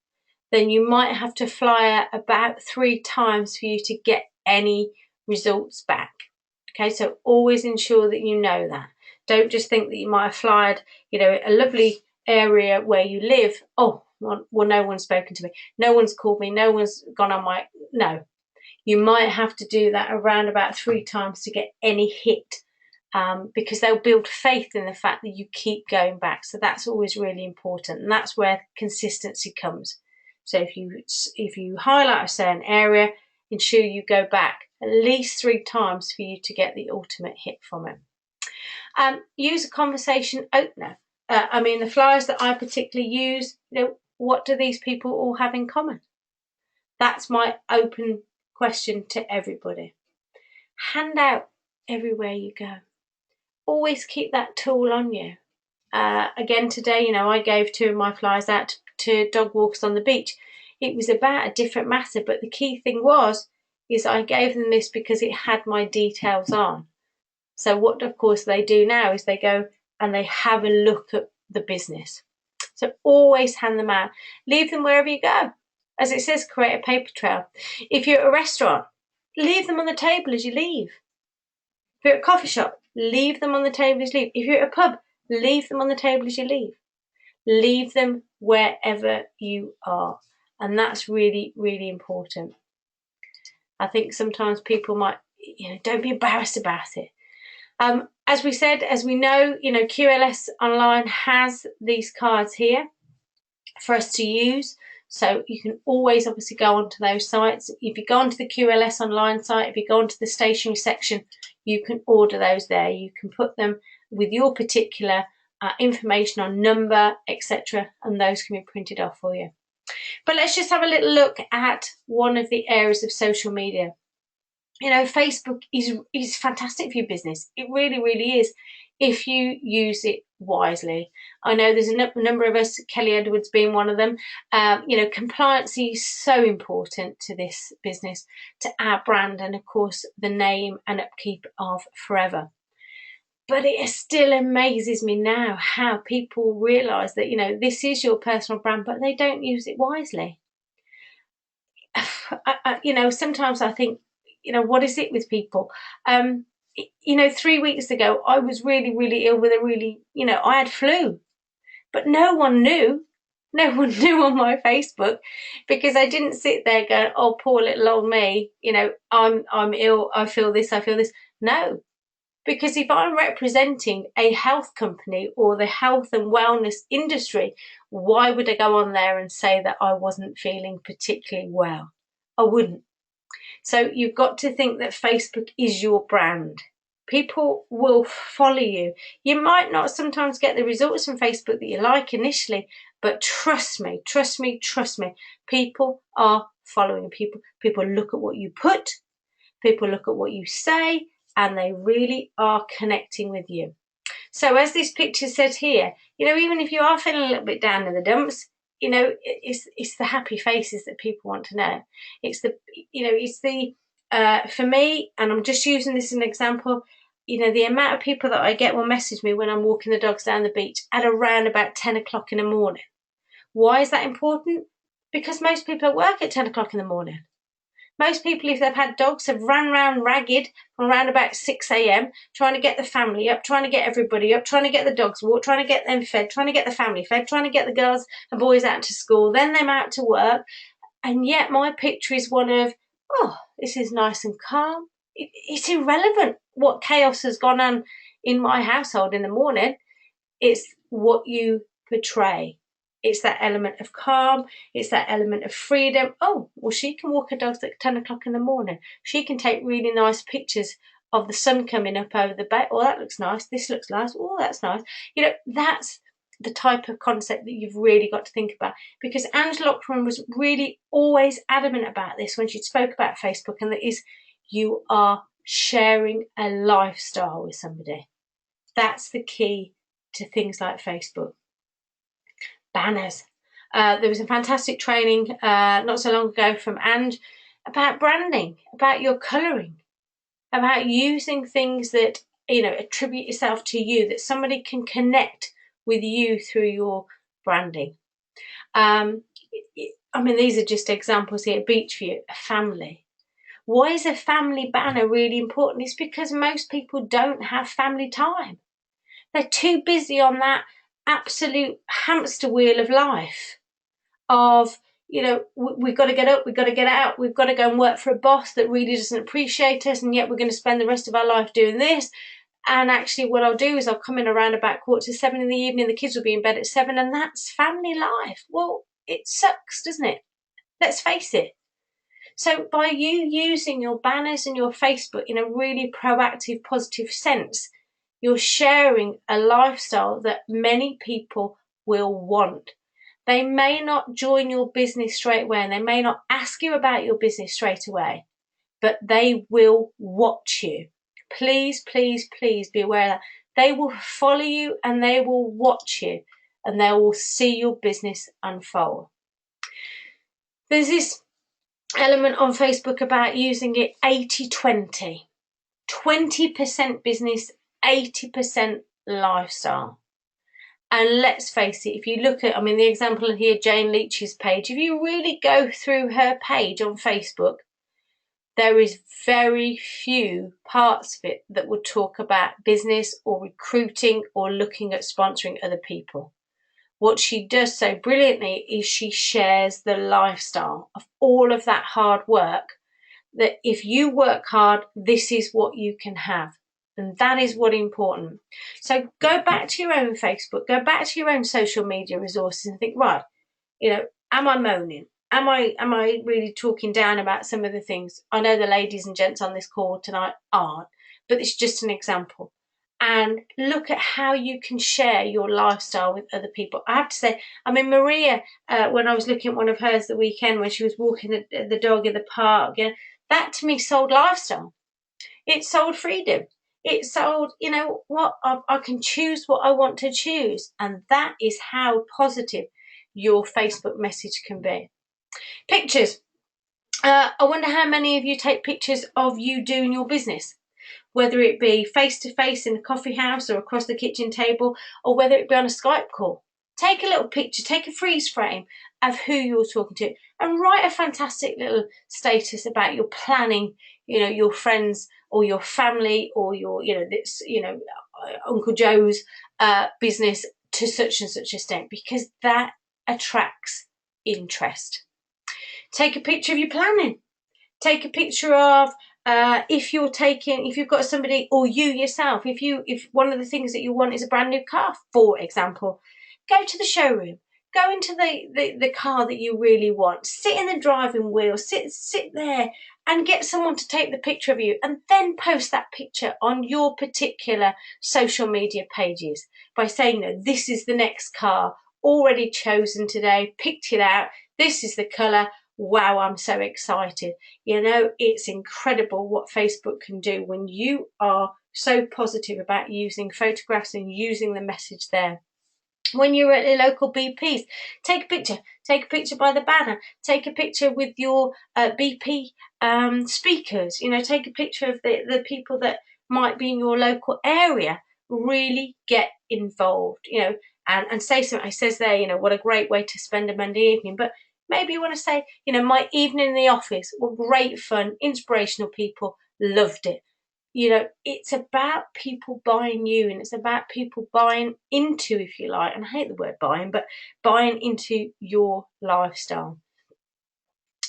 then you might have to flyer about 3 times for you to get any results back. Okay, so always ensure that you know that. Don't just think that you might have flyered, a lovely area where you live. Oh, well, no one's spoken to me. No one's called me. No one's gone on my... No. You might have to do that around about 3 times to get any hit, because they'll build faith in the fact that you keep going back. So that's always really important. And that's where consistency comes. So if you highlight a certain area, ensure you go back at least 3 times for you to get the ultimate hit from it. Use a conversation opener. The flyers that I particularly use, what do these people all have in common? That's my open question to everybody. Hand out everywhere you go. Always keep that tool on you. Again today, you know, I gave 2 of my flies out to dog walks on the beach. It was about a different matter, but the key thing is I gave them this because it had my details on. So what, of course, they do now is they go and they have a look at the business. So always hand them out. Leave them wherever you go. As it says, create a paper trail. If you're at a restaurant, leave them on the table as you leave. If you're at a coffee shop, leave them on the table as you leave. If you're at a pub, leave them on the table as you leave. Leave them wherever you are. And that's really, really important. I think sometimes people might, you know, don't be embarrassed about it. As we said, as we know, you know, QLS Online has these cards here for us to use. So you can always obviously go onto those sites. If you go onto the QLS Online site, if you go onto the stationery section, you can order those there. You can put them with your particular information on number, etc., and those can be printed off for you. But let's just have a little look at one of the areas of social media. You know, Facebook is fantastic for your business. It really, really is, if you use it wisely. I know there's a number of us, Kelly Edwards being one of them. You know, compliance is so important to this business, to our brand, and of course the name and upkeep of forever. But it still amazes me now how people realise that, you know, this is your personal brand, but they don't use it wisely. You know, sometimes I think, you know, what is it with people? You know, 3 weeks ago, I was really, really ill with you know, I had flu, but no one knew. No one knew on my Facebook, because I didn't sit there going, oh, poor little old me, you know, I'm ill, I feel this, I feel this. No, because if I'm representing a health company or the health and wellness industry, why would I go on there and say that I wasn't feeling particularly well? I wouldn't. So you've got to think that Facebook is your brand. People will follow you. You might not sometimes get the results from Facebook that you like initially, but trust me, trust me, trust me. People are following. People look at what you put, people look at what you say, and they really are connecting with you. So as this picture says here, you know, even if you are feeling a little bit down in the dumps, you know, it's the happy faces that people want to know. It's the, you know, it's the, for me, and I'm just using this as an example, you know, the amount of people that I get will message me when I'm walking the dogs down the beach at around about 10 o'clock in the morning. Why is that important? Because most people at work at 10 o'clock in the morning. Most people, if they've had dogs, have run round ragged from around about 6 a.m, trying to get the family up, trying to get everybody up, trying to get the dogs walked, trying to get them fed, trying to get the family fed, trying to get the girls and boys out to school, then them out to work. And yet my picture is one of, oh, this is nice and calm. It's irrelevant what chaos has gone on in my household in the morning. It's what you portray. It's that element of calm. It's that element of freedom. Oh, well, she can walk her dogs at 10 o'clock in the morning. She can take really nice pictures of the sun coming up over the bay. Oh, that looks nice. This looks nice. Oh, that's nice. You know, that's the type of concept that you've really got to think about. Because Angela Lockman was really always adamant about this when she spoke about Facebook, and that is, you are sharing a lifestyle with somebody. That's the key to things like Facebook. Banners. There was a fantastic training not so long ago from Ange about branding, about your colouring, about using things that, you know, attribute yourself to you, that somebody can connect with you through your branding. I mean, these are just examples here. Beachview, a family. Why is a family banner really important? It's because most people don't have family time. They're too busy on that absolute hamster wheel of life of, you know, we've got to get up, we've got to get out, we've got to go and work for a boss that really doesn't appreciate us, and yet we're going to spend the rest of our life doing this. And actually what I'll do is I'll come in around about 6:45 in the evening, the kids will be in bed at 7, and that's family life. Well, it sucks, doesn't it? Let's face it. So by you using your banners and your Facebook in a really proactive, positive sense, you're sharing a lifestyle that many people will want. They may not join your business straight away, and they may not ask you about your business straight away, but they will watch you. Please, please, please be aware of that. They will follow you and they will watch you and they will see your business unfold. There's this element on Facebook about using it 80-20. 20% business, 80% lifestyle. And let's face it, if you look at, the example here, Jane Leach's page, if you really go through her page on Facebook, there is very few parts of it that would talk about business or recruiting or looking at sponsoring other people. What she does so brilliantly is she shares the lifestyle of all of that hard work, that if you work hard, this is what you can have. And that is what's important. So go back to your own Facebook, go back to your own social media resources and think, right, am I moaning? Am I really talking down about some of the things? I know the ladies and gents on this call tonight aren't, but it's just an example. And look at how you can share your lifestyle with other people. I have to say, Maria, when I was looking at one of hers the weekend when she was walking the dog in the park, that to me sold lifestyle. It sold freedom. It sold, I can choose what I want to choose. And that is how positive your Facebook message can be. Pictures. I wonder how many of you take pictures of you doing your business, whether it be face-to-face in a coffee house or across the kitchen table, or whether it be on a Skype call. Take a little picture, take a freeze frame of who you're talking to, and write a fantastic little status about your planning, your friends or your family or your, Uncle Joe's business to such and such extent, because that attracts interest. Take a picture of your planning. Take a picture of if you've got somebody or you yourself, if one of the things that you want is a brand new car, for example, go to the showroom, go into the car that you really want, sit in the driving wheel, sit there and get someone to take the picture of you and then post that picture on your particular social media pages by saying, this is the next car, already chosen today, picked it out, this is the colour. Wow, I'm so excited. It's incredible what Facebook can do when you are so positive about using photographs and using the message there. When you're at your local BPs, take a picture. Take a picture by the banner. Take a picture with your BP speakers. Take a picture of the people that might be in your local area. Really get involved, and say something. It says there, what a great way to spend a Monday evening. But maybe you want to say, my evening in the office were great fun, inspirational people, loved it. It's about people buying you, and it's about people buying into, if you like, and I hate the word buying, but buying into your lifestyle.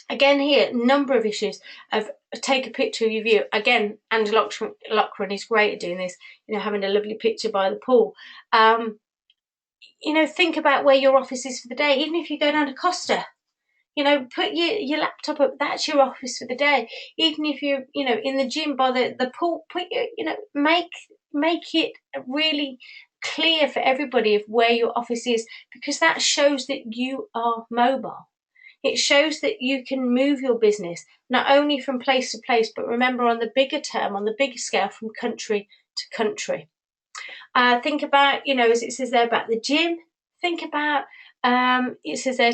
Again here, number of issues of take a picture of your view. Again, Andy Lochran is great at doing this, having a lovely picture by the pool. Think about where your office is for the day, even if you go down to Costa. Put your laptop up. That's your office for the day. Even if you're, in the gym by the pool, put make it really clear for everybody of where your office is, because that shows that you are mobile. It shows that you can move your business not only from place to place, but remember on the bigger term, on the bigger scale, from country to country. Think about, as it says there about the gym. Think about it says there,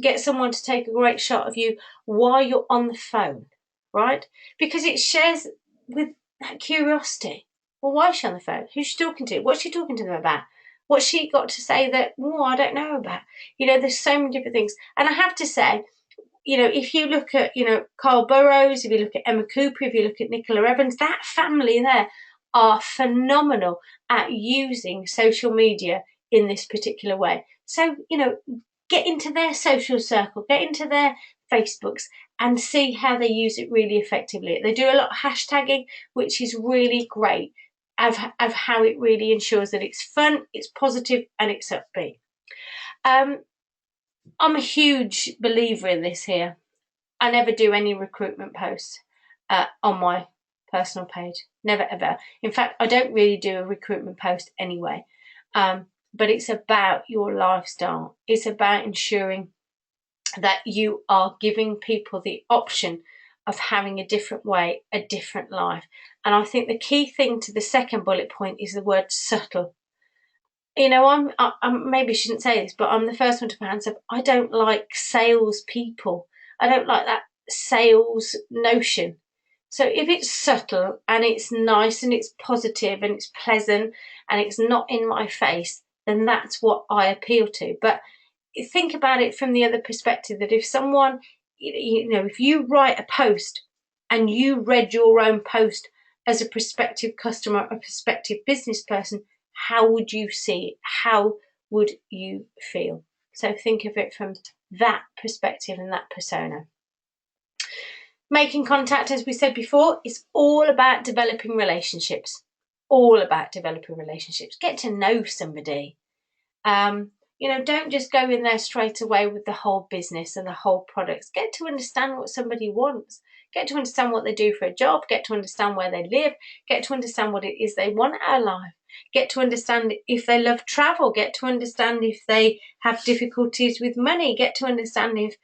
get someone to take a great shot of you while you're on the phone, right? Because it shares with that curiosity. Well, why is she on the phone? Who's she talking to? What's she talking to them about? What's she got to say that, I don't know about? There's so many different things. And I have to say, if you look at, Carl Burrows, if you look at Emma Cooper, if you look at Nicola Evans, that family there are phenomenal at using social media in this particular way. So, get into their social circle, get into their Facebooks and see how they use it really effectively. They do a lot of hashtagging, which is really great of how it really ensures that it's fun, it's positive and it's upbeat. I'm a huge believer in this here. I never do any recruitment posts on my personal page. Never, ever. In fact, I don't really do a recruitment post anyway. But it's about your lifestyle. It's about ensuring that you are giving people the option of having a different way, a different life. And I think the key thing to the second bullet point is the word subtle. You know, I'm maybe I shouldn't say this, but I'm the first one to put hands up. I don't like sales people. I don't like that sales notion. So if it's subtle and it's nice and it's positive and it's pleasant and it's not in my face, then that's what I appeal to. But think about it from the other perspective, that if someone, if you write a post and you read your own post as a prospective customer, a prospective business person, how would you see it? How would you feel? So think of it from that perspective and that persona. Making contact, as we said before, is all about developing relationships. All about developing relationships. Get to know somebody. Don't just go in there straight away with the whole business and the whole products. Get to understand what somebody wants. Get to understand what they do for a job. Get to understand where they live. Get to understand what it is they want out of life. Get to understand if they love travel. Get to understand if they have difficulties with money. Get to understand if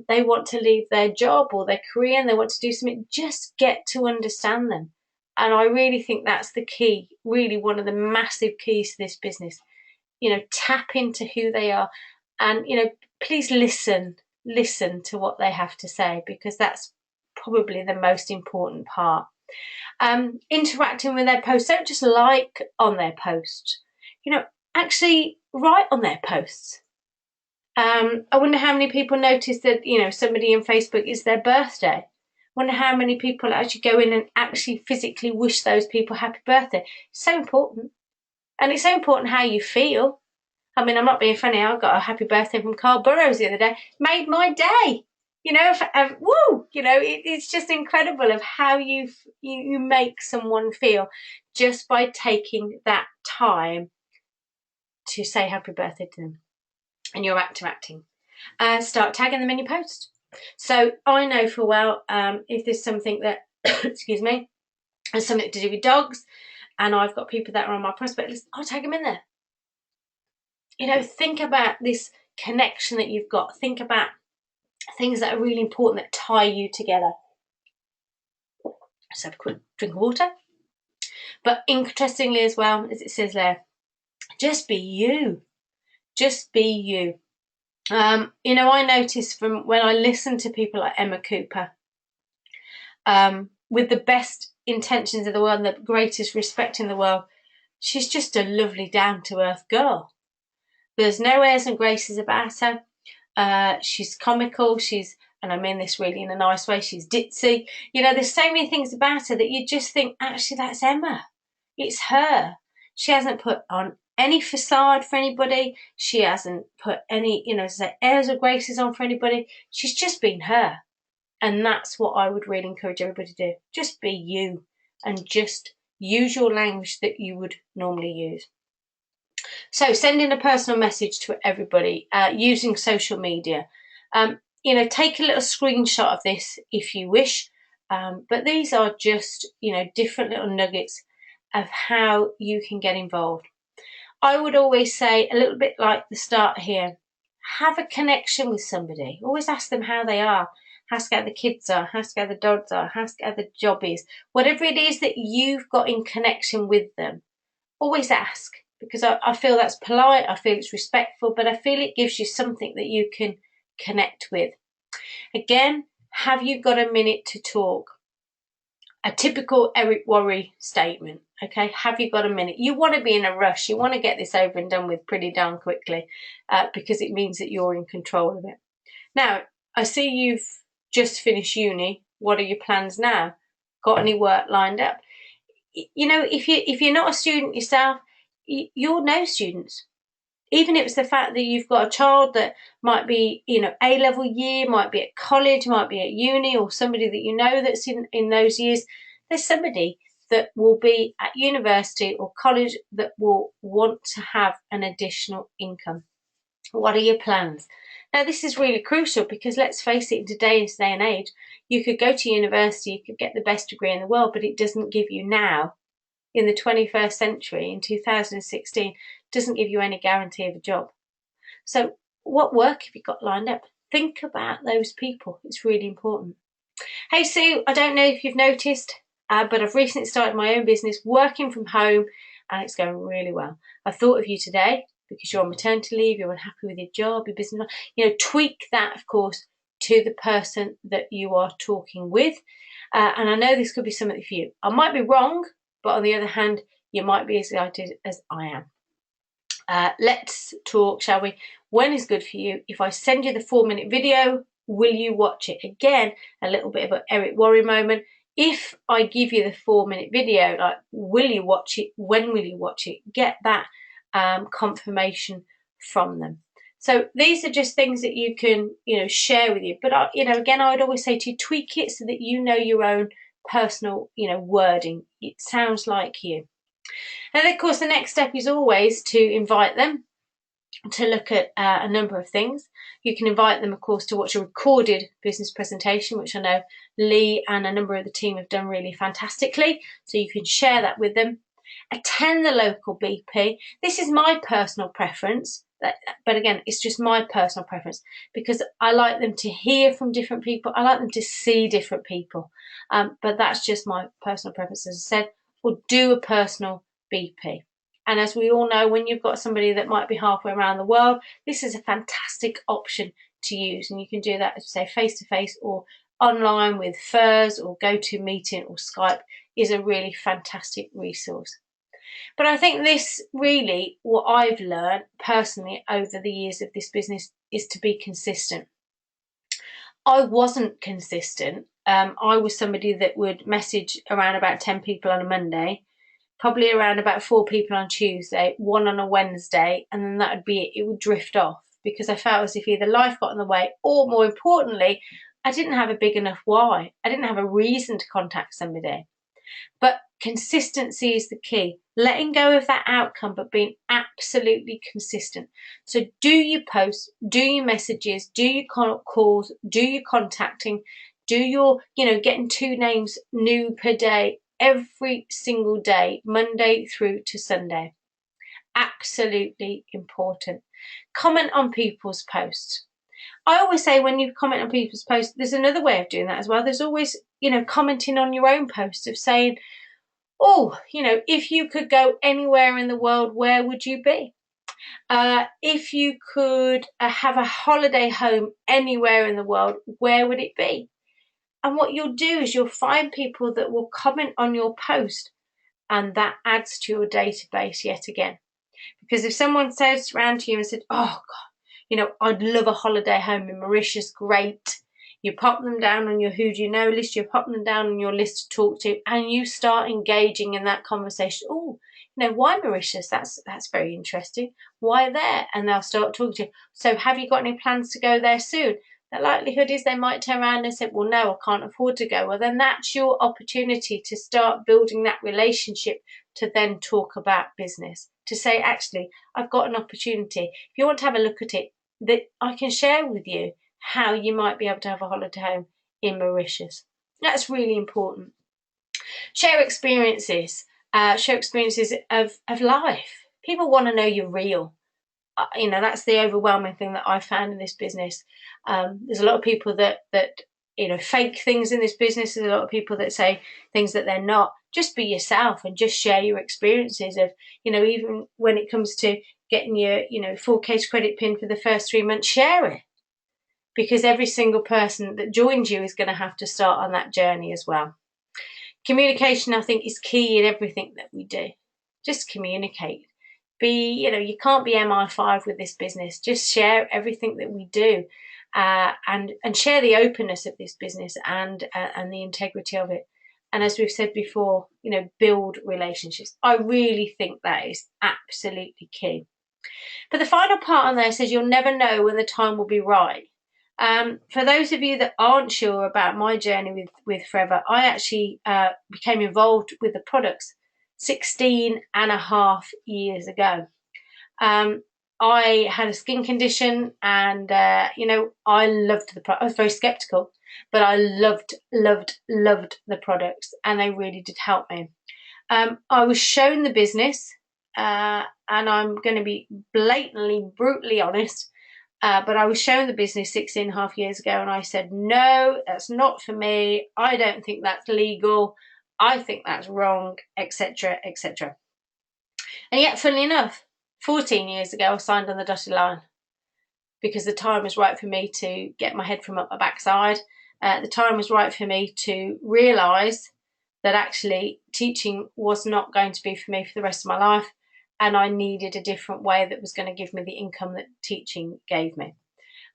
they want to leave their job or their career and they want to do something. Just get to understand them. And I really think that's the key, really one of the massive keys to this business. Tap into who they are, and please listen to what they have to say, because that's probably the most important part. Interacting with their posts. Don't just like on their post, actually write on their posts. I wonder how many people notice that somebody in Facebook is their birthday. I wonder how many people actually go in and actually physically wish those people happy birthday. It's so important. And it's so important how you feel. I mean, I'm not being funny. I got a happy birthday from Carl Burrows the other day. Made my day. Woo! It's just incredible of how you make someone feel just by taking that time to say happy birthday to them. And you're interacting. Start tagging them in your post. So I know for well, if there's something that, excuse me, has something to do with dogs, and I've got people that are on my prospect list, I'll tag them in there. Think about this connection that you've got. Think about things that are really important that tie you together. Let's have a quick drink of water. But interestingly as well, as it says there, just be you. Just be you. I notice from when I listen to people like Emma Cooper, with the best intentions in the world and the greatest respect in the world, she's just a lovely, down-to-earth girl. There's no airs and graces about her. She's comical. And I mean this really in a nice way, she's ditzy. There's so many things about her that you just think, actually, that's Emma. It's her. She hasn't put on any facade for anybody. She hasn't put any, airs or graces on for anybody. She's just been her. And that's what I would really encourage everybody to do. Just be you and just use your language that you would normally use. So sending a personal message to everybody, using social media. Take a little screenshot of this if you wish. But these are just, different little nuggets of how you can get involved. I would always say, a little bit like the start here, have a connection with somebody. Always ask them how they are. Ask how the kids are. Ask how the dogs are. Ask how the job is. Whatever it is that you've got in connection with them, always ask. Because I feel that's polite, I feel it's respectful, but I feel it gives you something that you can connect with. Again, have you got a minute to talk? A typical Eric Worre statement, okay? Have you got a minute? You want to be in a rush. You want to get this over and done with pretty darn quickly, because it means that you're in control of it. Now, I see you've just finished uni. What are your plans now? Got any work lined up? If you're not a student yourself, you'll know students. Even if it's the fact that you've got a child that might be, A-level year, might be at college, might be at uni, or somebody that you know that's in those years, there's somebody that will be at university or college that will want to have an additional income. What are your plans? Now, this is really crucial because let's face it, in today's day and age, you could go to university, you could get the best degree in the world, but it doesn't give you now, in the 21st century, in 2016, doesn't give you any guarantee of a job. So what work have you got lined up? Think about those people. It's really important. Hey Sue, I don't know if you've noticed, but I've recently started my own business working from home and it's going really well. I thought of you today because you're on maternity leave, you're unhappy with your job, your business, tweak that, of course, to the person that you are talking with. And I know this could be something for you. I might be wrong, but on the other hand, you might be as excited as I am. Let's talk, shall we? When is good for you? If I send you the 4-minute video, will you watch it? Again, a little bit of an Eric Worre moment. If I give you the 4-minute video, like, will you watch it? When will you watch it? Get that confirmation from them. So these are just things that you can, share with you. But again, I would always say to tweak it so that you know your own personal, wording. It sounds like you. And of course, the next step is always to invite them to look at a number of things. You can invite them, of course, to watch a recorded business presentation, which I know Lee and a number of the team have done really fantastically. So you can share that with them. Attend the local BP. This is my personal preference, but again, it's just my personal preference because I like them to hear from different people. I like them to see different people, but that's just my personal preference, as I said. Or do a personal BP. And as we all know, when you've got somebody that might be halfway around the world, this is a fantastic option to use. And you can do that, as I say, face-to-face or online with FIRS or GoToMeeting or Skype is a really fantastic resource. But I think this really, what I've learned personally over the years of this business is to be consistent. I wasn't consistent. I was somebody that would message around about 10 people on a Monday, probably around about 4 people on Tuesday, 1 on a Wednesday, and then that would be it. It would drift off because I felt as if either life got in the way or, more importantly, I didn't have a big enough why. I didn't have a reason to contact somebody. But consistency is the key. Letting go of that outcome, but being absolutely consistent. So do your posts, do your messages, do your calls, do your contacting, do your, getting 2 names new per day every single day, Monday through to Sunday. Absolutely important. Comment on people's posts. I always say when you comment on people's posts, there's another way of doing that as well. There's always, commenting on your own posts of saying, oh, if you could go anywhere in the world, where would you be? If you could have a holiday home anywhere in the world, where would it be? And what you'll do is you'll find people that will comment on your post, and that adds to your database yet again. Because if someone says around to you and said, oh God, I'd love a holiday home in Mauritius, great. You pop them down on your who do you know list, you pop them down on your list to talk to, and you start engaging in that conversation. Oh, why Mauritius? That's very interesting. Why there? And they'll start talking to you. So have you got any plans to go there soon? The likelihood is they might turn around and say, well, no, I can't afford to go. Well, then that's your opportunity to start building that relationship to then talk about business, to say, actually, I've got an opportunity. If you want to have a look at it, that I can share with you how you might be able to have a holiday home in Mauritius. That's really important. Share experiences. Share experiences of life. People want to know you're real. That's the overwhelming thing that I found in this business. There's a lot of people that fake things in this business. There's a lot of people that say things that they're not. Just be yourself and just share your experiences of, even when it comes to getting your, full case credit pin for the first 3 months, share it. Because every single person that joins you is going to have to start on that journey as well. Communication, I think, is key in everything that we do. Just communicate. You can't be MI5 with this business. Just share everything that we do, and share the openness of this business and the integrity of it. And as we've said before, build relationships. I really think that is absolutely key. But the final part on there says you'll never know when the time will be right. For those of you that aren't sure about my journey with Forever, I actually became involved with the products 16 and a half years ago. I had a skin condition and, I loved the product. I was very skeptical, but I loved the products and they really did help me. I was shown the business and I'm going to be blatantly, brutally honest. But I was shown the business 16.5 years ago, and I said, no, that's not for me. I don't think that's legal. I think that's wrong, etc., etc. And yet, funnily enough, 14 years ago, I signed on the dotted line because the time was right for me to get my head from up my backside. The time was right for me to realise that actually teaching was not going to be for me for the rest of my life, and I needed a different way that was going to give me the income that teaching gave me.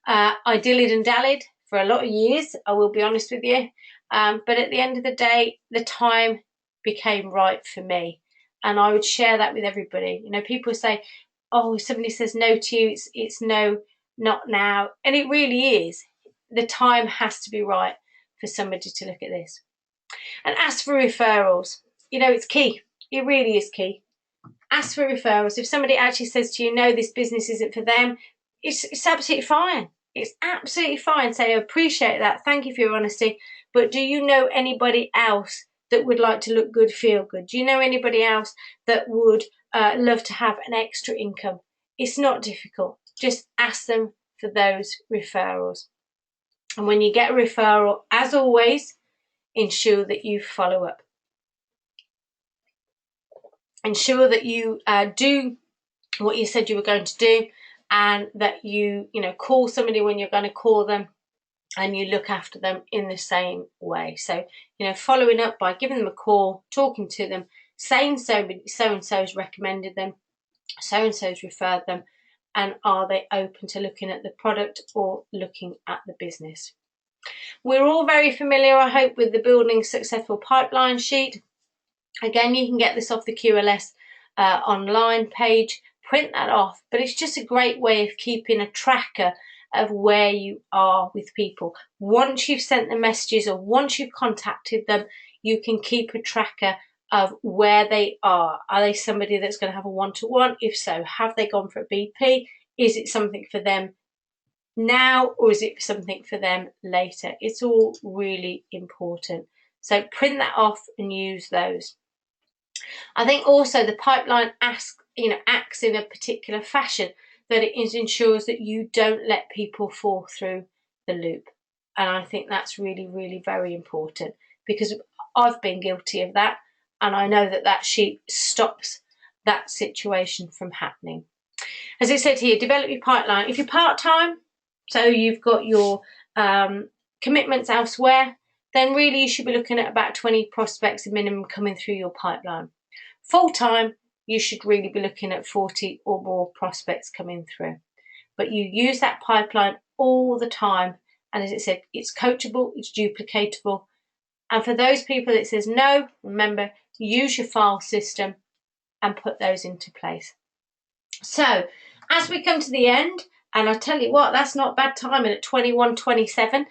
I dillied and dallied for a lot of years, I will be honest with you, but at the end of the day, the time became right for me, and I would share that with everybody. You know, people say, oh, if somebody says no to you, it's no, not now, and it really is. The time has to be right for somebody to look at this. And ask for referrals. You know, it's key. It really is key. Ask for referrals. If somebody actually says to you, no, this business isn't for them, it's absolutely fine. It's absolutely fine. Say, I appreciate that. Thank you for your honesty. But do you know anybody else that would like to look good, feel good? Do you know anybody else that would love to have an extra income? It's not difficult. Just ask them for those referrals. And when you get a referral, as always, ensure that you follow up. Ensure that you do what you said you were going to do, and that you call somebody when you're going to call them, and you look after them in the same way. So, following up by giving them a call, talking to them, saying so-and-so's recommended them, so-and-so's referred them, and are they open to looking at the product or looking at the business? We're all very familiar, I hope, with the Building Successful Pipeline sheet. Again, you can get this off the QLS online page, print that off, but it's just a great way of keeping a tracker of where you are with people. Once you've sent the messages or once you've contacted them, you can keep a tracker of where they are. Are they somebody that's going to have a one-to-one? If so, have they gone for a BP? Is it something for them now, or is it something for them later? It's all really important. So print that off and use those. I think also the pipeline acts in a particular fashion that it ensures that you don't let people fall through the loop. And I think that's really, really very important, because I've been guilty of that, and I know that sheet stops that situation from happening. As it said here, develop your pipeline. If you're part-time, so you've got your commitments elsewhere, then really you should be looking at about 20 prospects minimum coming through your pipeline. Full-time, you should really be looking at 40 or more prospects coming through. But you use that pipeline all the time, and as it said, it's coachable, it's duplicatable. And for those people that says no, remember, use your file system and put those into place. So, as we come to the end, and I tell you what, that's not bad timing at 21:27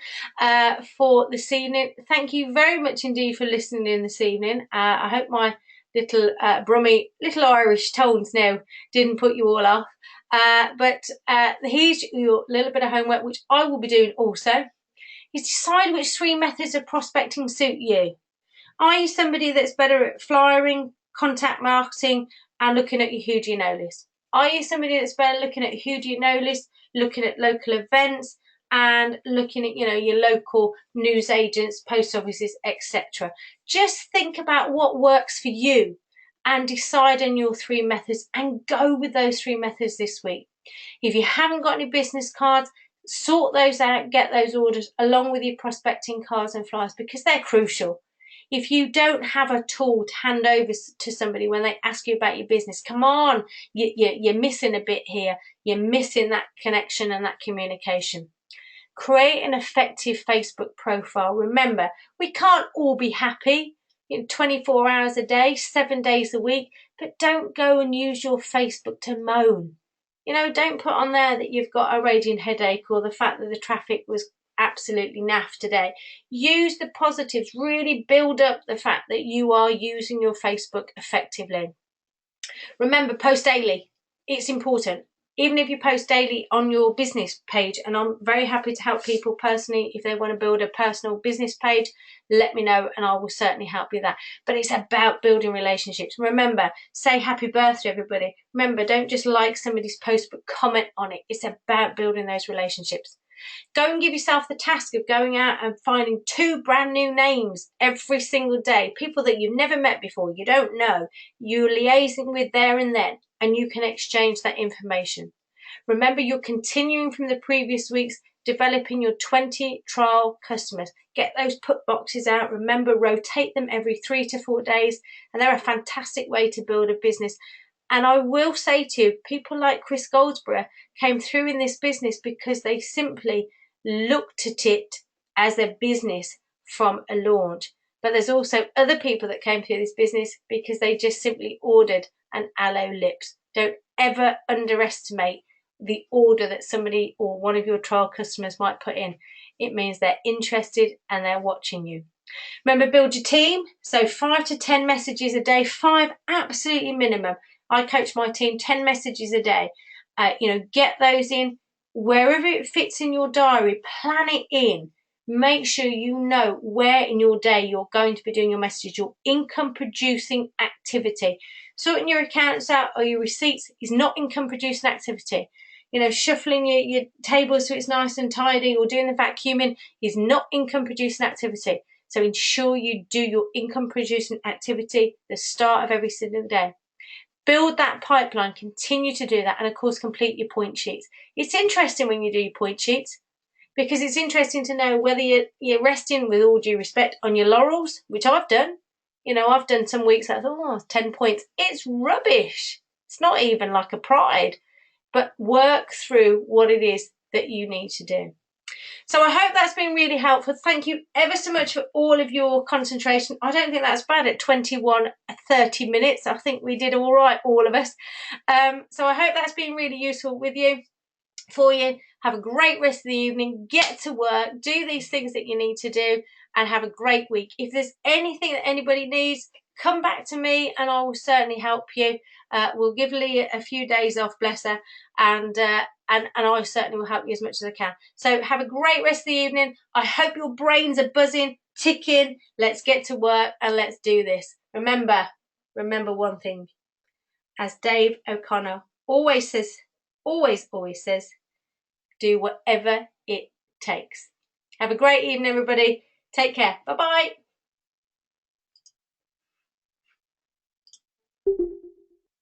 for this evening. Thank you very much indeed for listening in this evening. I hope my little brummy, little Irish tones now didn't put you all off. But here's your little bit of homework, which I will be doing also, is decide which 3 methods of prospecting suit you. Are you somebody that's better at flyering, contact marketing, and looking at your who do you know list? Are you somebody that's better looking at who do you know list, looking at local events, and looking at your local news agents, post offices, etc.? Just think about what works for you and decide on your 3 methods, and go with those 3 methods this week. If you haven't got any business cards, sort those out, get those orders along with your prospecting cards and flyers, because they're crucial. If you don't have a tool to hand over to somebody when they ask you about your business, come on, you're missing a bit here. You're missing that connection and that communication. Create an effective Facebook profile. Remember, we can't all be happy 24 hours a day, 7 days a week, but don't go and use your Facebook to moan. Don't put on there that you've got a raging headache or the fact that the traffic was absolutely naff today. Use the positives. Really build up the fact that you are using your Facebook effectively. Remember, post daily. It's important. even if you post daily on your business page. And I'm very happy to help people personally. If they want to build a personal business page, let me know and I will certainly help you with that. But it's about building relationships. Remember, say happy birthday, everybody. Remember, don't just like somebody's post, but comment on it. It's about building those relationships. Go and give yourself the task of going out and finding 2 brand new names every single day. People that you've never met before, you don't know, you're liaising with there and then, and you can exchange that information. Remember, you're continuing from the previous weeks, developing your 20 trial customers. Get those put boxes out. Remember, rotate them every 3 to 4 days, and they're a fantastic way to build a business. And I will say to you, people like Chris Goldsborough came through in this business because they simply looked at it as a business from a launch. But there's also other people that came through this business because they just simply ordered an aloe lips. Don't ever underestimate the order that somebody or one of your trial customers might put in. It means they're interested and they're watching you. Remember, build your team. So 5 to 10 messages a day, 5 absolutely minimum. I coach my team 10 messages a day. Get those in wherever it fits in your diary. Plan it in. Make sure you know where in your day you're going to be doing your messages, your income producing activity. Sorting your accounts out or your receipts is not income producing activity. Shuffling your tables so it's nice and tidy or doing the vacuuming is not income producing activity. So ensure you do your income producing activity the start of every single day. Build that pipeline, continue to do that, and of course complete your point sheets. It's interesting when you do your point sheets because it's interesting to know whether you're resting, with all due respect, on your laurels, which I've done. I've done some weeks I thought, 10 points. It's rubbish. It's not even like a pride, but work through what it is that you need to do. So I hope that's been really helpful. Thank you ever so much for all of your concentration. I don't think that's bad at 30 minutes. I think we did all right, all of us. So I hope that's been really useful for you. Have a great rest of the evening. Get to work. Do these things that you need to do and have a great week. If there's anything that anybody needs, come back to me and I will certainly help you. We'll give Lee a few days off, bless her, and I certainly will help you as much as I can. So have a great rest of the evening. I hope your brains are buzzing, ticking. Let's get to work and let's do this. Remember one thing. As Dave O'Connor always says, do whatever it takes. Have a great evening, everybody. Take care. Bye-bye.